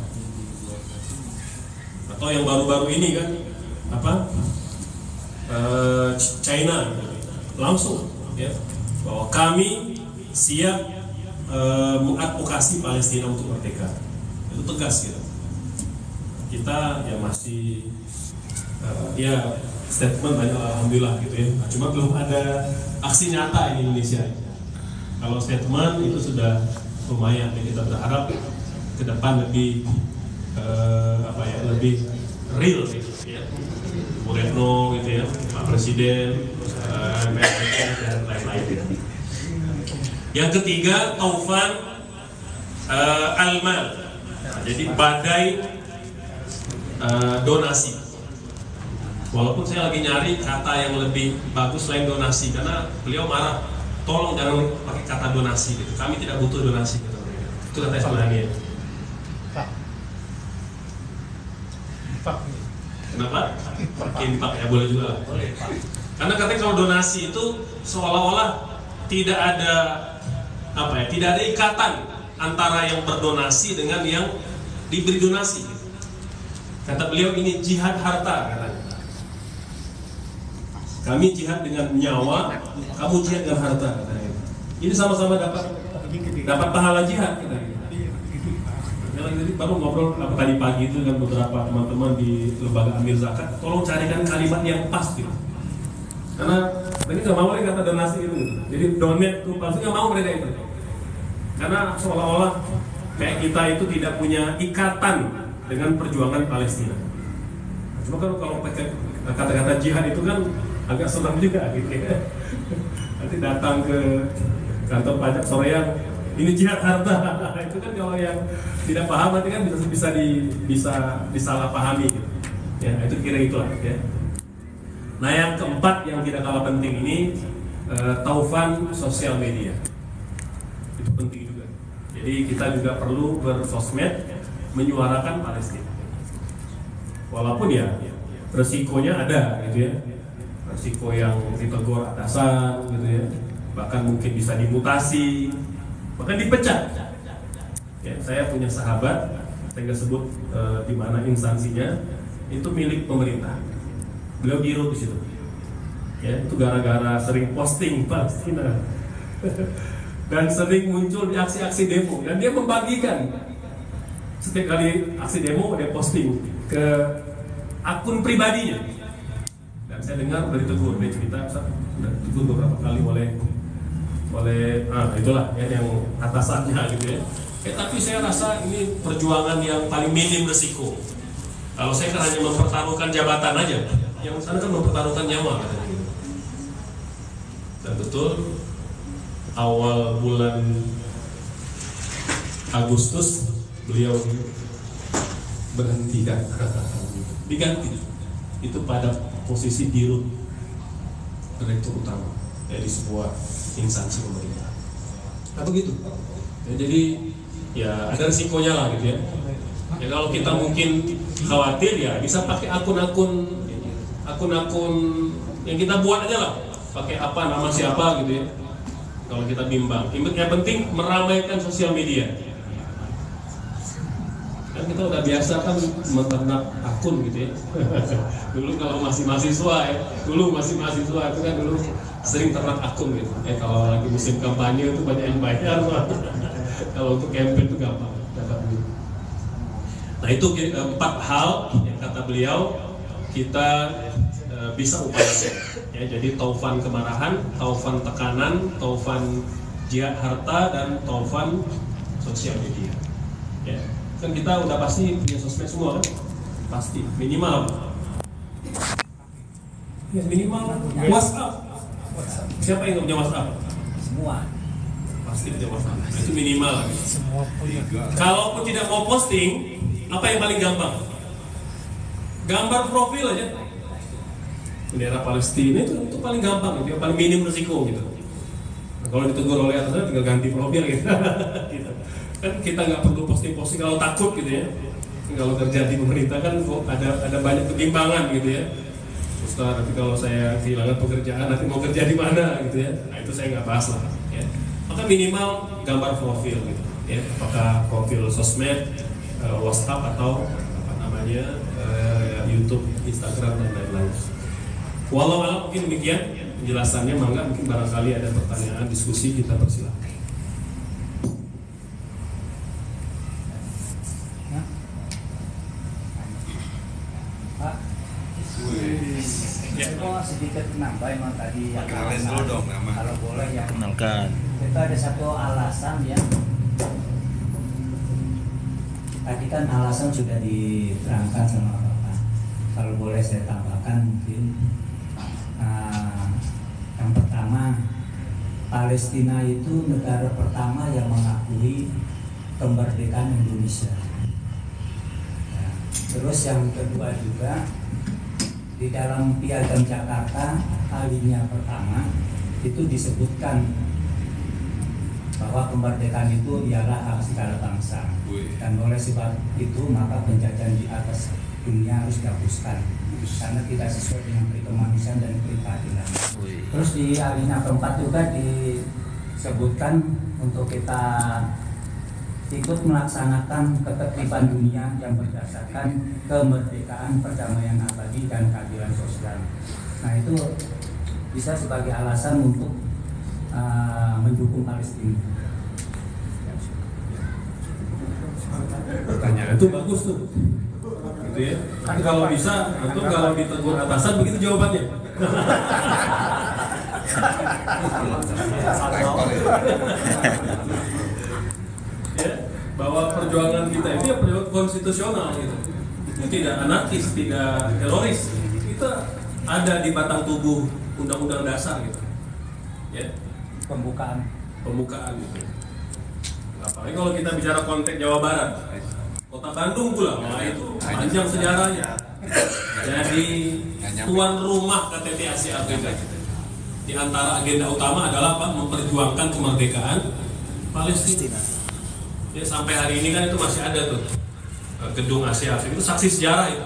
Atau yang baru-baru ini kan China langsung ya, bahwa kami siap mengadvokasi Palestina untuk merdeka. Itu tegas gitu. Kita ya masih ya statement banyak alhamdulillah gitu ya. Cuma belum ada aksi nyata di Indonesia. Kalau statement itu sudah lumayan ya, kita berharap ke depan lebih lebih real gitu ya. Bu Retno gitu ya, Pak Presiden, dan lain-lain. Yang ketiga, taufan al-mal. Jadi badai donasi. Walaupun saya lagi nyari kata yang lebih bagus selain donasi, karena beliau marah. Tolong jangan pakai kata donasi gitu. Kami tidak butuh donasi gitu. Itu kata sebenarnya. Kenapa? Infak ya boleh juga lah. Karena katanya kalau donasi itu seolah-olah tidak ada tidak ada ikatan antara yang berdonasi dengan yang diberi donasi. Kata beliau, ini jihad harta katanya. Kami jihad dengan nyawa, kamu jihad dengan harta katanya. Ini sama-sama dapat pahala jihad katanya. Jadi baru ngobrol tadi pagi itu dengan beberapa teman-teman di lembaga Amir Zakat, tolong carikan kalimat yang pas gitu. Karena ini nggak mau mereka kata donasi itu, jadi donate tuh pasti nggak mau mereka itu. Karena seolah-olah kayak kita itu tidak punya ikatan dengan perjuangan Palestina. Cuma kalau pakai kata-kata jihad itu kan agak senang juga gitu ya. Nanti datang ke kantor pajak sorean, ini jihad harta. Itu kan kalau yang tidak paham nanti kan bisa disalahpahami gitu. Ya, itu kira itulah ya. Nah, yang keempat yang tidak kalah penting ini taufan sosial media. Itu penting juga. Jadi kita juga perlu bersosmed menyuarakan Palestina. walaupun ya resikonya ada gitu ya, resiko yang ditegur atasan gitu ya, bahkan mungkin bisa dimutasi, bahkan dipecat. Ya, saya punya sahabat, saya nggak sebut di mana instansinya, itu milik pemerintah. Beliau dirut di situ. Ya, itu gara-gara sering posting Palestina dan sering muncul di aksi-aksi demo, dan dia membagikan setiap kali aksi demo dia posting ke akun pribadinya. Dan saya dengar dari ditegur, dia cerita udah ditegur beberapa kali oleh itulah ya, yang atasannya gitu ya. Tapi saya rasa ini perjuangan yang paling minim resiko. Kalau saya kan hanya mempertaruhkan jabatan aja, yang sana kan mempertaruhkan nyawa katanya gitu. Dan betul awal bulan Agustus beliau berhentikan, diganti itu pada posisi dirut direktur utama di sebuah instansi pemerintah. Nah begitu. Ya, jadi ya ada risikonya lah gitu ya. Ya kalau kita mungkin khawatir ya bisa pakai akun-akun yang kita buat aja lah. Pakai apa, nama siapa gitu ya. Kalau kita bimbang, yang penting meramaikan sosial media. Kan kita udah biasa kan menternak akun gitu ya. Dulu kalau masih mahasiswa ya, itu kan dulu sering ternak akun gitu. Kalau lagi musim kampanye itu banyak yang bayar. Kalau untuk campaign itu gampang dapat duit. Nah itu 4 hal yang kata beliau kita bisa upayakan. Ya, jadi taufan kemarahan, taufan tekanan, taufan jihad harta, dan taufan sosial media. Ya, kan kita udah pasti punya sosmed semua kan? Pasti minimal. Ya minimal WhatsApp. Siapa yang nggak punya WhatsApp? Semua. Pasti punya WhatsApp. Nah, itu minimal. Semua punya. Kalaupun tidak mau posting, apa yang paling gampang? Gambar profil aja. Bendera Palestina itu paling gampang, itu yang paling minim risiko gitu. Nah, kalau ditegur oleh atasan tinggal ganti profil gitu. Gitu. Kan kita nggak perlu posting-posting kalau takut gitu ya. Kalau kerja di pemerintah kan ada banyak ketimbangan gitu ya. Ustaz, tapi kalau saya kehilangan pekerjaan nanti mau kerja di mana gitu ya. Nah itu saya nggak bahas lah. Ya. Maka minimal gambar profil gitu. Ya. Apakah profil sosmed, WhatsApp atau apa namanya YouTube, Instagram dan lain-lain. Walau mungkin demikian penjelasannya, mangga mungkin barangkali ada pertanyaan, diskusi, kita persilakan. Pak, saya sedikit nambah emang tadi yang Kenalin dulu dong nama. kalau boleh ya. Kenalkan. Itu ada satu alasan ya. Tadi kan alasan sudah diterangkan sama Bapak. Kalau boleh saya tambahkan mungkin. Yang pertama, Palestina itu negara pertama yang mengakui kemerdekaan Indonesia. Ya, terus yang kedua juga di dalam Piagam Jakarta alinea pertama itu disebutkan bahwa kemerdekaan itu ialah hak segala bangsa. Dan oleh sebab itu maka penjajahan di atas dunia harus dihapuskan karena tidak sesuai dengan kemanusiaan dan keadilan. Terus di alinea keempat juga disebutkan untuk kita ikut melaksanakan ketertiban dunia yang berdasarkan kemerdekaan, perdamaian abadi, dan keadilan sosial. Nah itu bisa sebagai alasan untuk mendukung Palestina. Pertanyaan itu bagus tuh. Gitu ya. Kan kalau bisa, tentu kalau ditegur atasan begitu jawabannya. Ya, bahwa perjuangan kita itu ya perjuangan konstitusional gitu. Itu tidak anarkis, tidak teroris. Kita ada di batang tubuh undang-undang dasar gitu. Ya. Pembukaan Gitu. Apalagi kalau kita bicara konteks Jawa Barat, Kota Bandung pula, wah itu panjang sejarahnya. Jadi tuan rumah KTT Asia Afrika. Di antara agenda utama adalah apa? Memperjuangkan kemerdekaan Palestina. Ya, sampai hari ini kan itu masih ada tuh gedung Asia Afrika, itu saksi sejarah itu.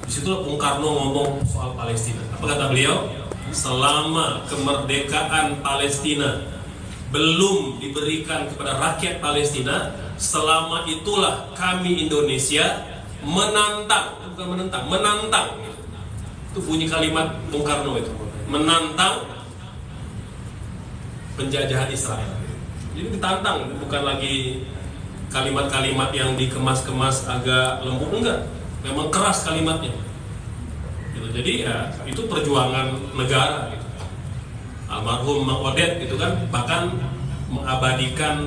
Disitulah Bung Karno ngomong soal Palestina. Apa kata beliau? Selama kemerdekaan Palestina belum diberikan kepada rakyat Palestina, selama itulah kami Indonesia menantang, bukan menentang. Itu bunyi kalimat Bung Karno itu, menantang penjajahan Israel. Jadi ditantang, bukan lagi kalimat-kalimat yang dikemas-kemas agak lembut, enggak. Memang keras kalimatnya. Gitu. Jadi ya itu perjuangan negara. Gitu. Almarhum Mang Odet gitu kan, bahkan mengabadikan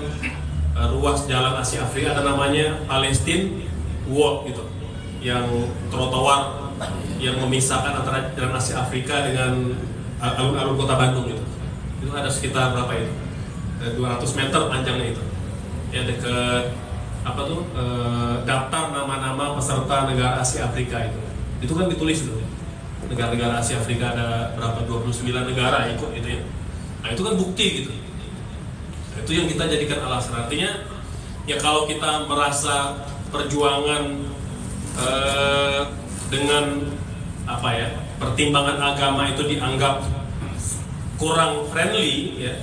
ruas jalan Asia Afrika, ada namanya Palestine Walk gitu, yang trotoar yang memisahkan antara jalan Asia Afrika dengan alun-alun kota Bandung gitu. Itu ada sekitar berapa itu? 200 meter panjangnya itu. Ya dekat apa tuh daftar nama-nama peserta negara Asia Afrika itu kan ditulis tuh. Negara-negara Asia Afrika ada berapa, 29 negara ikut itu ya. Nah itu kan bukti gitu. Itu yang kita jadikan alasan. Artinya ya kalau kita merasa perjuangan dengan apa ya, pertimbangan agama itu dianggap kurang friendly ya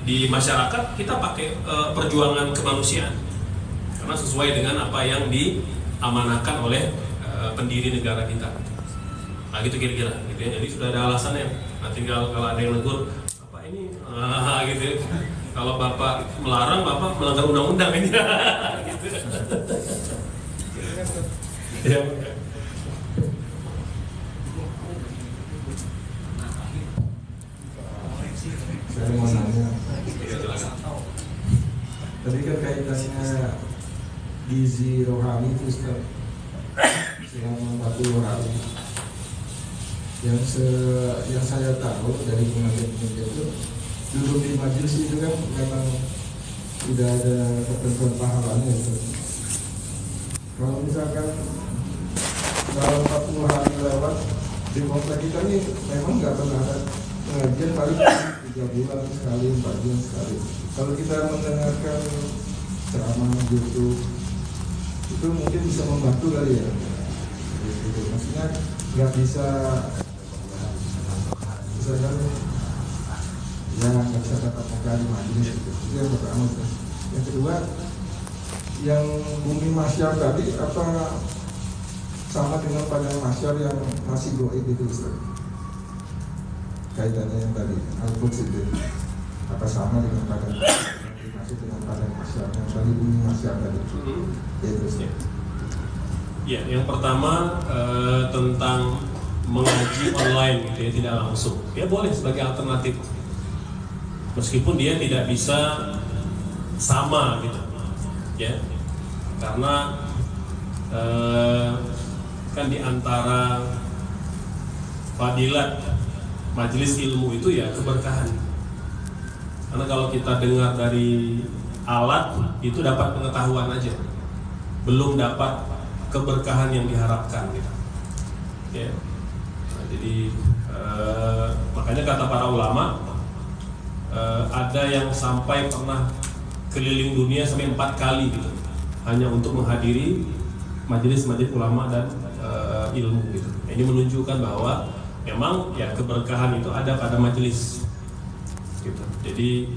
di masyarakat, kita pakai perjuangan kemanusiaan karena sesuai dengan apa yang diamanahkan oleh pendiri negara kita. Nah gitu kira-kira gitu ya. Jadi sudah ada alasannya. Nah tinggal kalau ada yang negur apa ini gitu ya. Kalau Bapak melarang, Bapak melanggar undang-undang ini. Gitu. Ya. Saya mau nanya, tadi kan kaitannya gizi rohani itu Ustaz, selama 40 hari. Yang saya tahu dari pengajian itu, duduk di majelis itu kan memang tidak ada ketentuan pahalanya Ustaz. Kalau misalkan dalam 40 hari lewat di kota kita ini memang nggak pernah ada pengajian, paling 3 bulan sekali, 4 bulan sekali. Kalau kita mendengarkan ceramah YouTube itu mungkin bisa membantu kali ya. Gitu. Maksudnya nggak bisa kan ya nggak bisa tatap muka di majelis gitu. Itu yang pertama. Yang kedua, yang bumi mahsyar tadi apa sama dengan padang mahsyar yang masih goib itu Ustaz? Kaitannya yang tadi Al-Quds itu apa sama dengan padang masih dengan padang mahsyar yang tadi bumi mahsyar tadi? Ya terus. Ya, yang pertama tentang mengaji online gitu ya, tidak langsung. Ya boleh sebagai alternatif. Meskipun dia tidak bisa sama gitu. Ya. Karena kan di antara fadilat majelis ilmu itu ya keberkahan. Karena kalau kita dengar dari alat itu dapat pengetahuan aja, belum dapat keberkahan yang diharapkan gitu. Ya. Nah, jadi makanya kata para ulama ada yang sampai pernah keliling dunia sampai 4 kali gitu, hanya untuk menghadiri majelis-majelis ulama dan ilmu gitu. Ini menunjukkan bahwa memang ya keberkahan itu ada pada majelis gitu. Jadi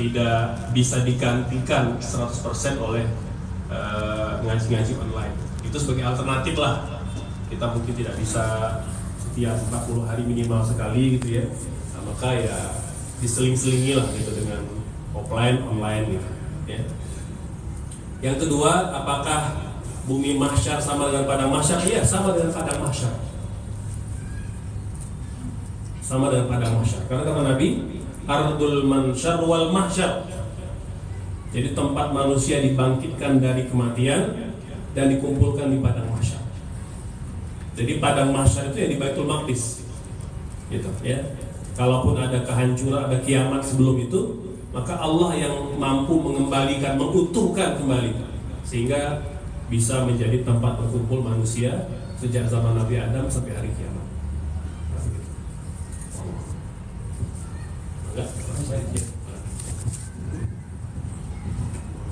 tidak bisa digantikan 100% oleh ngaji-ngaji online. Itu sebagai alternatif lah. Kita mungkin tidak bisa setiap 40 hari minimal sekali gitu ya. Nah, maka ya diseling-selingi lah gitu dengan offline online gitu ya. Yang kedua, apakah bumi mahsyar sama dengan padang mahsyar? Iya, sama dengan padang mahsyar. Sama dengan padang mahsyar. Karena kata Nabi, ardul mansyar wal mahsyar. Jadi tempat manusia dibangkitkan dari kematian dan dikumpulkan di padang mahsyar. Jadi padang mahsyar itu ya di Baitul Maqdis. Gitu ya. Kalaupun ada kehancuran, ada kiamat sebelum itu, maka Allah yang mampu mengembalikan, mengutuhkan kembali sehingga bisa menjadi tempat berkumpul manusia sejak zaman Nabi Adam sampai hari kiamat.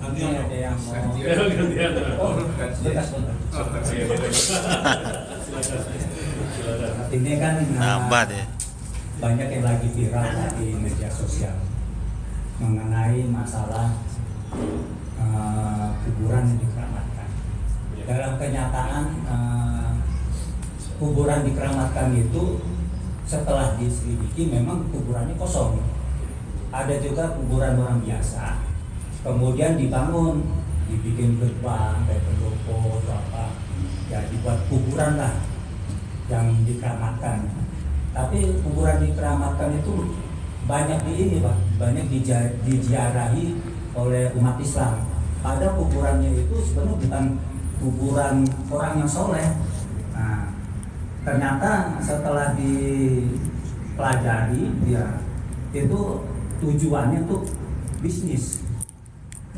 Nanti ada yang mau Gantian. bekas. Ini kan Nambah deh. banyak yang lagi viral di media sosial mengenai masalah kuburan yang dikeramatkan. Dalam kenyataan kuburan dikeramatkan itu setelah diselidiki memang kuburannya kosong. Ada juga kuburan orang biasa, kemudian dibangun, dibikin gerbang kayak pendopo atau apa, ya dibuat kuburan lah yang dikeramatkan. Tapi kuburan dikeramatkan itu banyak di ini Pak, banyak diziarahi oleh umat Islam. Padahal kuburannya itu sebenarnya bukan kuburan orang yang soleh. Nah, ternyata setelah dipelajari, ya itu tujuannya untuk bisnis.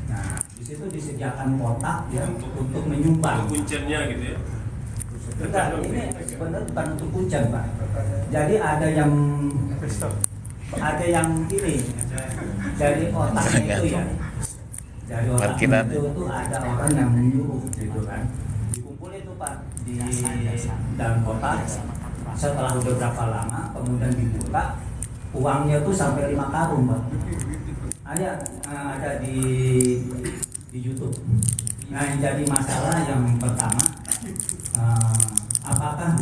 Nah, di situ disediakan kotak ya untuk menyumbang. Kuncinya gitu ya. Enggak, ini sebenarnya bukan untuk kuncen Pak. Jadi ada yang ini dari otaknya itu ya. Dari otaknya itu ada orang yang menyuruh gitu kan. Dikumpul itu Pak di dalam kotak. Setelah beberapa lama kemudian dibuka, uangnya tuh sampai 5 karung Pak. Ada di YouTube. Nah, yang jadi masalah yang pertama, apakah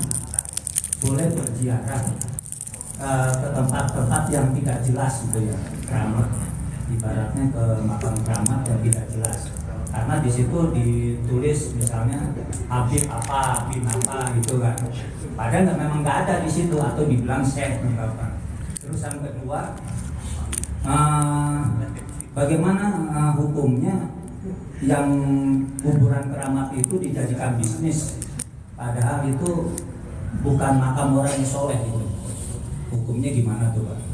boleh berziarah ke tempat-tempat yang tidak jelas gitu ya, keramat, ibaratnya ke makam keramat yang tidak jelas, karena di situ ditulis misalnya Habib apa gitu kan, padahal memang nggak ada di situ atau dibilang syekh apa. Terus yang kedua, bagaimana hukumnya yang kuburan keramat itu dijadikan bisnis, padahal itu bukan makam orang yang soleh itu. Hukumnya gimana tuh Pak?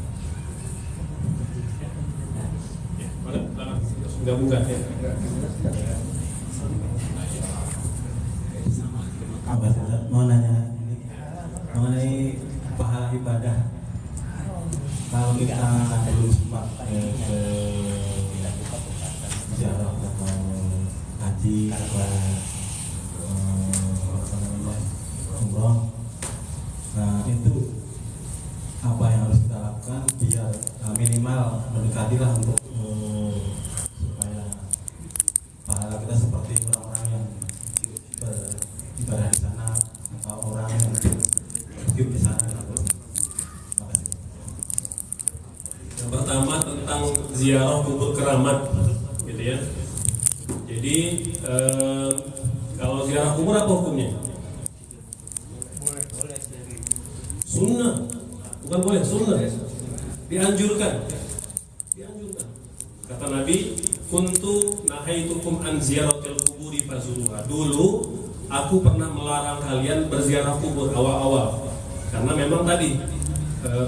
Sudah buka ya. Mau nanya ini mengenai pahala ibadah. Kalau kita belum sempat ke ziarah atau haji atau umroh, nah itu apa yang harus kita lakukan biar minimal mendekatilah untuk supaya pahala kita seperti orang-orang yang beribadah di sana atau orang yang hidup di sana. Yang pertama tentang ziarah kubur keramat, gitu ya. Jadi kalau ziarah kubur apa hukumnya? Sunnah, bukan boleh, sunnah. Dianjurkan. Kata Nabi, kuntu nahaitukum an ziyaratil kuburi fazuruha. Dulu aku pernah melarang kalian berziarah kubur awal-awal, karena memang tadi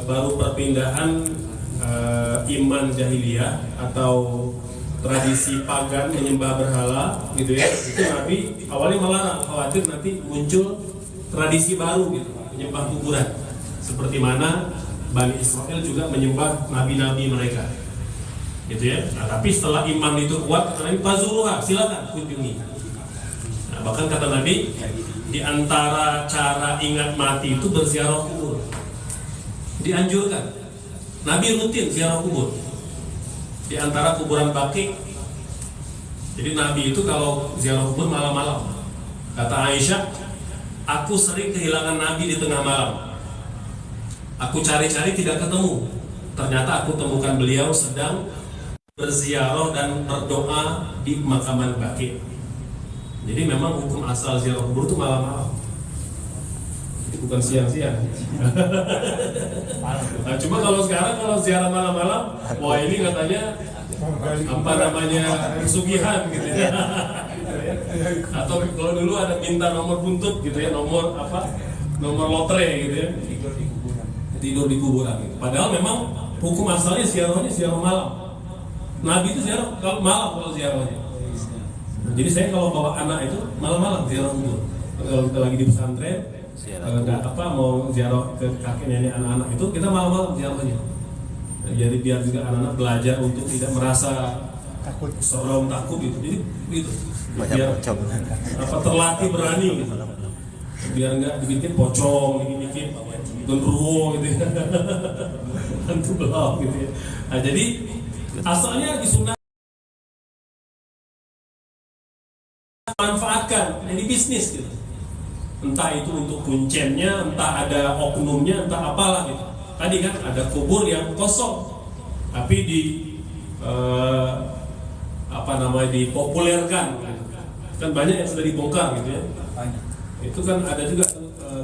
baru perpindahan iman jahiliyah atau tradisi pagan menyembah berhala gitu ya. Itu Nabi awalnya melarang, khawatir nanti muncul tradisi baru gitu, menyembah kuburan. Seperti mana Bani Israel juga menyembah nabi-nabi mereka, gitu ya. Nah, tapi setelah iman itu kuat, kata Nabi, fazuruha, silakan kunjungi. Nah, bahkan kata Nabi, di antara cara ingat mati itu berziarah kubur. Dianjurkan. Nabi rutin ziarah kubur. Di antara kuburan Baqi. Jadi Nabi itu kalau ziarah kubur malam-malam. Kata Aisyah, aku sering kehilangan Nabi di tengah malam. Aku cari-cari tidak ketemu. Ternyata aku temukan beliau sedang berziarah dan berdoa di makaman Baqi. Jadi memang hukum asal ziarah kubur itu malam-malam. Jadi bukan siang-siang. Nah, cuma kalau sekarang kalau ziarah malam-malam, wah ini katanya apa namanya pesugihan gitu ya. Atau kalau dulu ada minta nomor buntut gitu ya, nomor lotre gitu ya. Tidur di kuburan gitu. Padahal memang hukum asalnya ziarahnya ziarah malam. Nabi itu ziarah kalau malam kalau ziarahnya. Jadi saya kalau bawa anak itu malam-malam ziarah kubur. Kalau kita lagi di pesantren, mau ziarah ke kakek nenek anak-anak itu kita malam-malam ziarahnya. Jadi biar juga anak-anak belajar untuk tidak merasa serem takut gitu. Jadi gitu. Biar terlatih berani gitu. biar nggak dibikin pocong, dikit-dikit genderuwo gitu ya. Hantu belok gitu ya. Nah, jadi asalnya disunah manfaatkan jadi bisnis gitu. Entah itu untuk kuncennya, entah ada oknumnya, entah apalah gitu. Tadi kan ada kubur yang kosong, tapi dipopulerkan gitu. Kan banyak yang sudah dibongkar gitu ya. Itu kan ada juga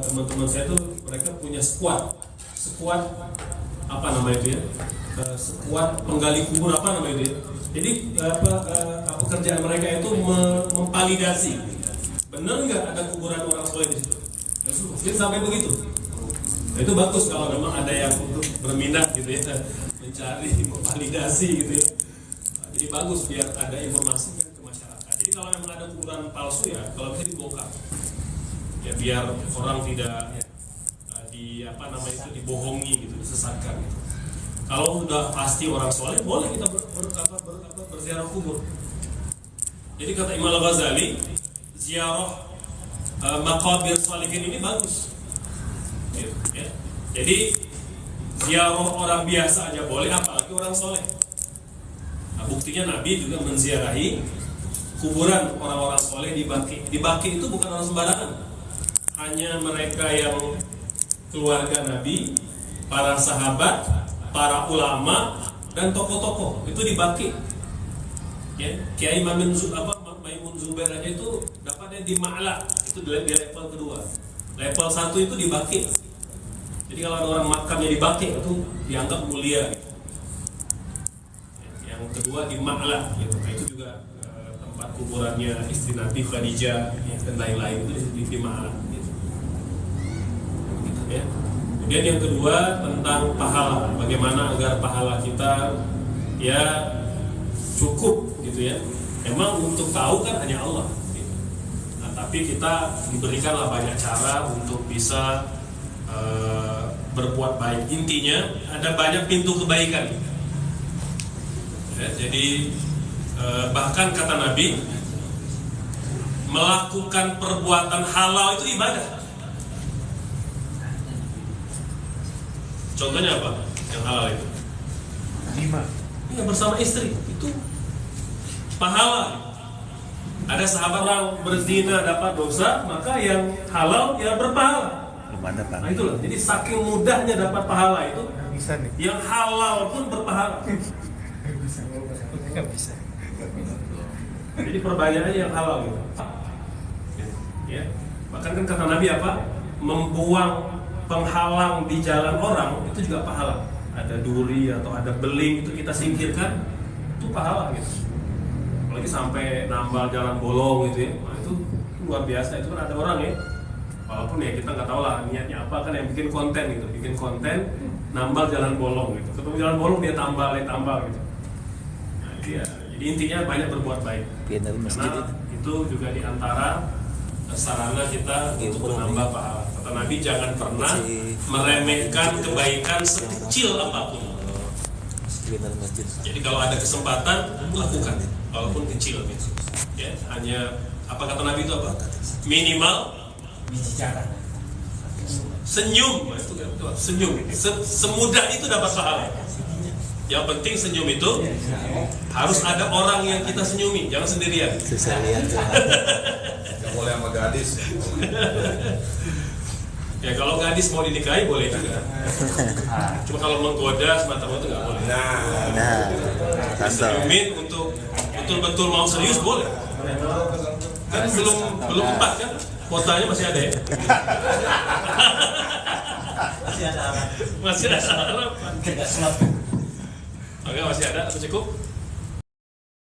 teman-teman saya tuh, mereka punya squad apa namanya itu ya, squad penggali kubur apa namanya itu ya. Jadi pekerjaan mereka itu memvalidasi benar nggak ada kuburan orang soleh di situ. Mungkin sampai begitu. Nah, itu bagus kalau memang ada yang untuk berminat gitu ya, mencari memvalidasi gitu ya. Nah, jadi bagus biar ada informasi ke masyarakat. Jadi kalau memang ada kuburan palsu ya, kalau bisa dibongkar. Ya biar orang tidak dibohongi gitu, disesatkan gitu. Kalau sudah pasti orang soleh, boleh kita berziarah kubur. Jadi kata Imam Al-Ghazali, ziarah maqabir sholihin ini bagus. Ya. Jadi ziarah orang biasa aja boleh, apalagi orang soleh. Nah, buktinya Nabi juga menziarahi kuburan orang-orang soleh di Baqi. Di Baqi itu bukan orang sembarangan. Hanya mereka yang keluarga Nabi, para sahabat, para ulama, dan tokoh-tokoh itu di Baqi. Ya, Kiai Maimun Zubair aja itu dapatnya di Ma'la, itu di level kedua. Level 1 itu di Baqi. Jadi kalau ada orang makamnya di Baqi itu dianggap mulia. Gitu. Yang kedua di Ma'la, gitu. Nah, itu juga tempat kuburannya istri Nabi Khadijah dan lain-lain itu di Ma'la. Gitu. Ya. Kemudian yang kedua tentang pahala, bagaimana agar pahala kita ya cukup gitu ya. Memang untuk tahu kan hanya Allah gitu. Nah, tapi kita diberikanlah banyak cara untuk bisa berbuat baik. Intinya ada banyak pintu kebaikan ya, jadi bahkan kata Nabi, melakukan perbuatan halal itu ibadah. Contohnya apa? Yang halal itu? 5. Ya, bersama istri itu pahala. Ada sahabat orang berzina dapat dosa, maka yang halal ya berpahala. Nah itulah. Jadi saking mudahnya dapat pahala itu, yang halal pun berpahala. Jadi perbanyak aja yang halal gitu. Ya. Bahkan kan kata Nabi apa? Membuang penghalang di jalan orang itu juga pahala. Ada duri atau ada beling itu kita singkirkan, itu pahala gitu. Apalagi sampai nambal jalan bolong gitu ya, nah, itu luar biasa. Itu kan ada orang ya, walaupun ya kita nggak tahu lah niatnya apa, kan yang bikin konten gitu, bikin konten nambal jalan bolong gitu. Ketemu jalan bolong dia tambal gitu. Nah, itu ya. Jadi intinya banyak berbuat baik. Karena itu juga diantara sarana kita untuk menambah pahala. Kata Nabi, jangan pernah meremehkan kebaikan sekecil apapun. Jadi kalau ada kesempatan lakukan, walaupun kecil gitu. Ya, hanya apa kata Nabi itu apa? Minimal senyum, itu senyum. Semudah itu dapat pahala. Yang penting senyum itu harus ada orang yang kita senyumi, jangan sendirian. Gak boleh sama gadis. Ya kalau gadis mau dinikahi boleh juga. Cuma kalau menggoda semata-mata nggak boleh. Nah, senyumin untuk betul-betul mau serius boleh. Kan belum 4 kan? Kuotanya masih ada ya. Masih ada harapan. Oke, masih ada atau cukup?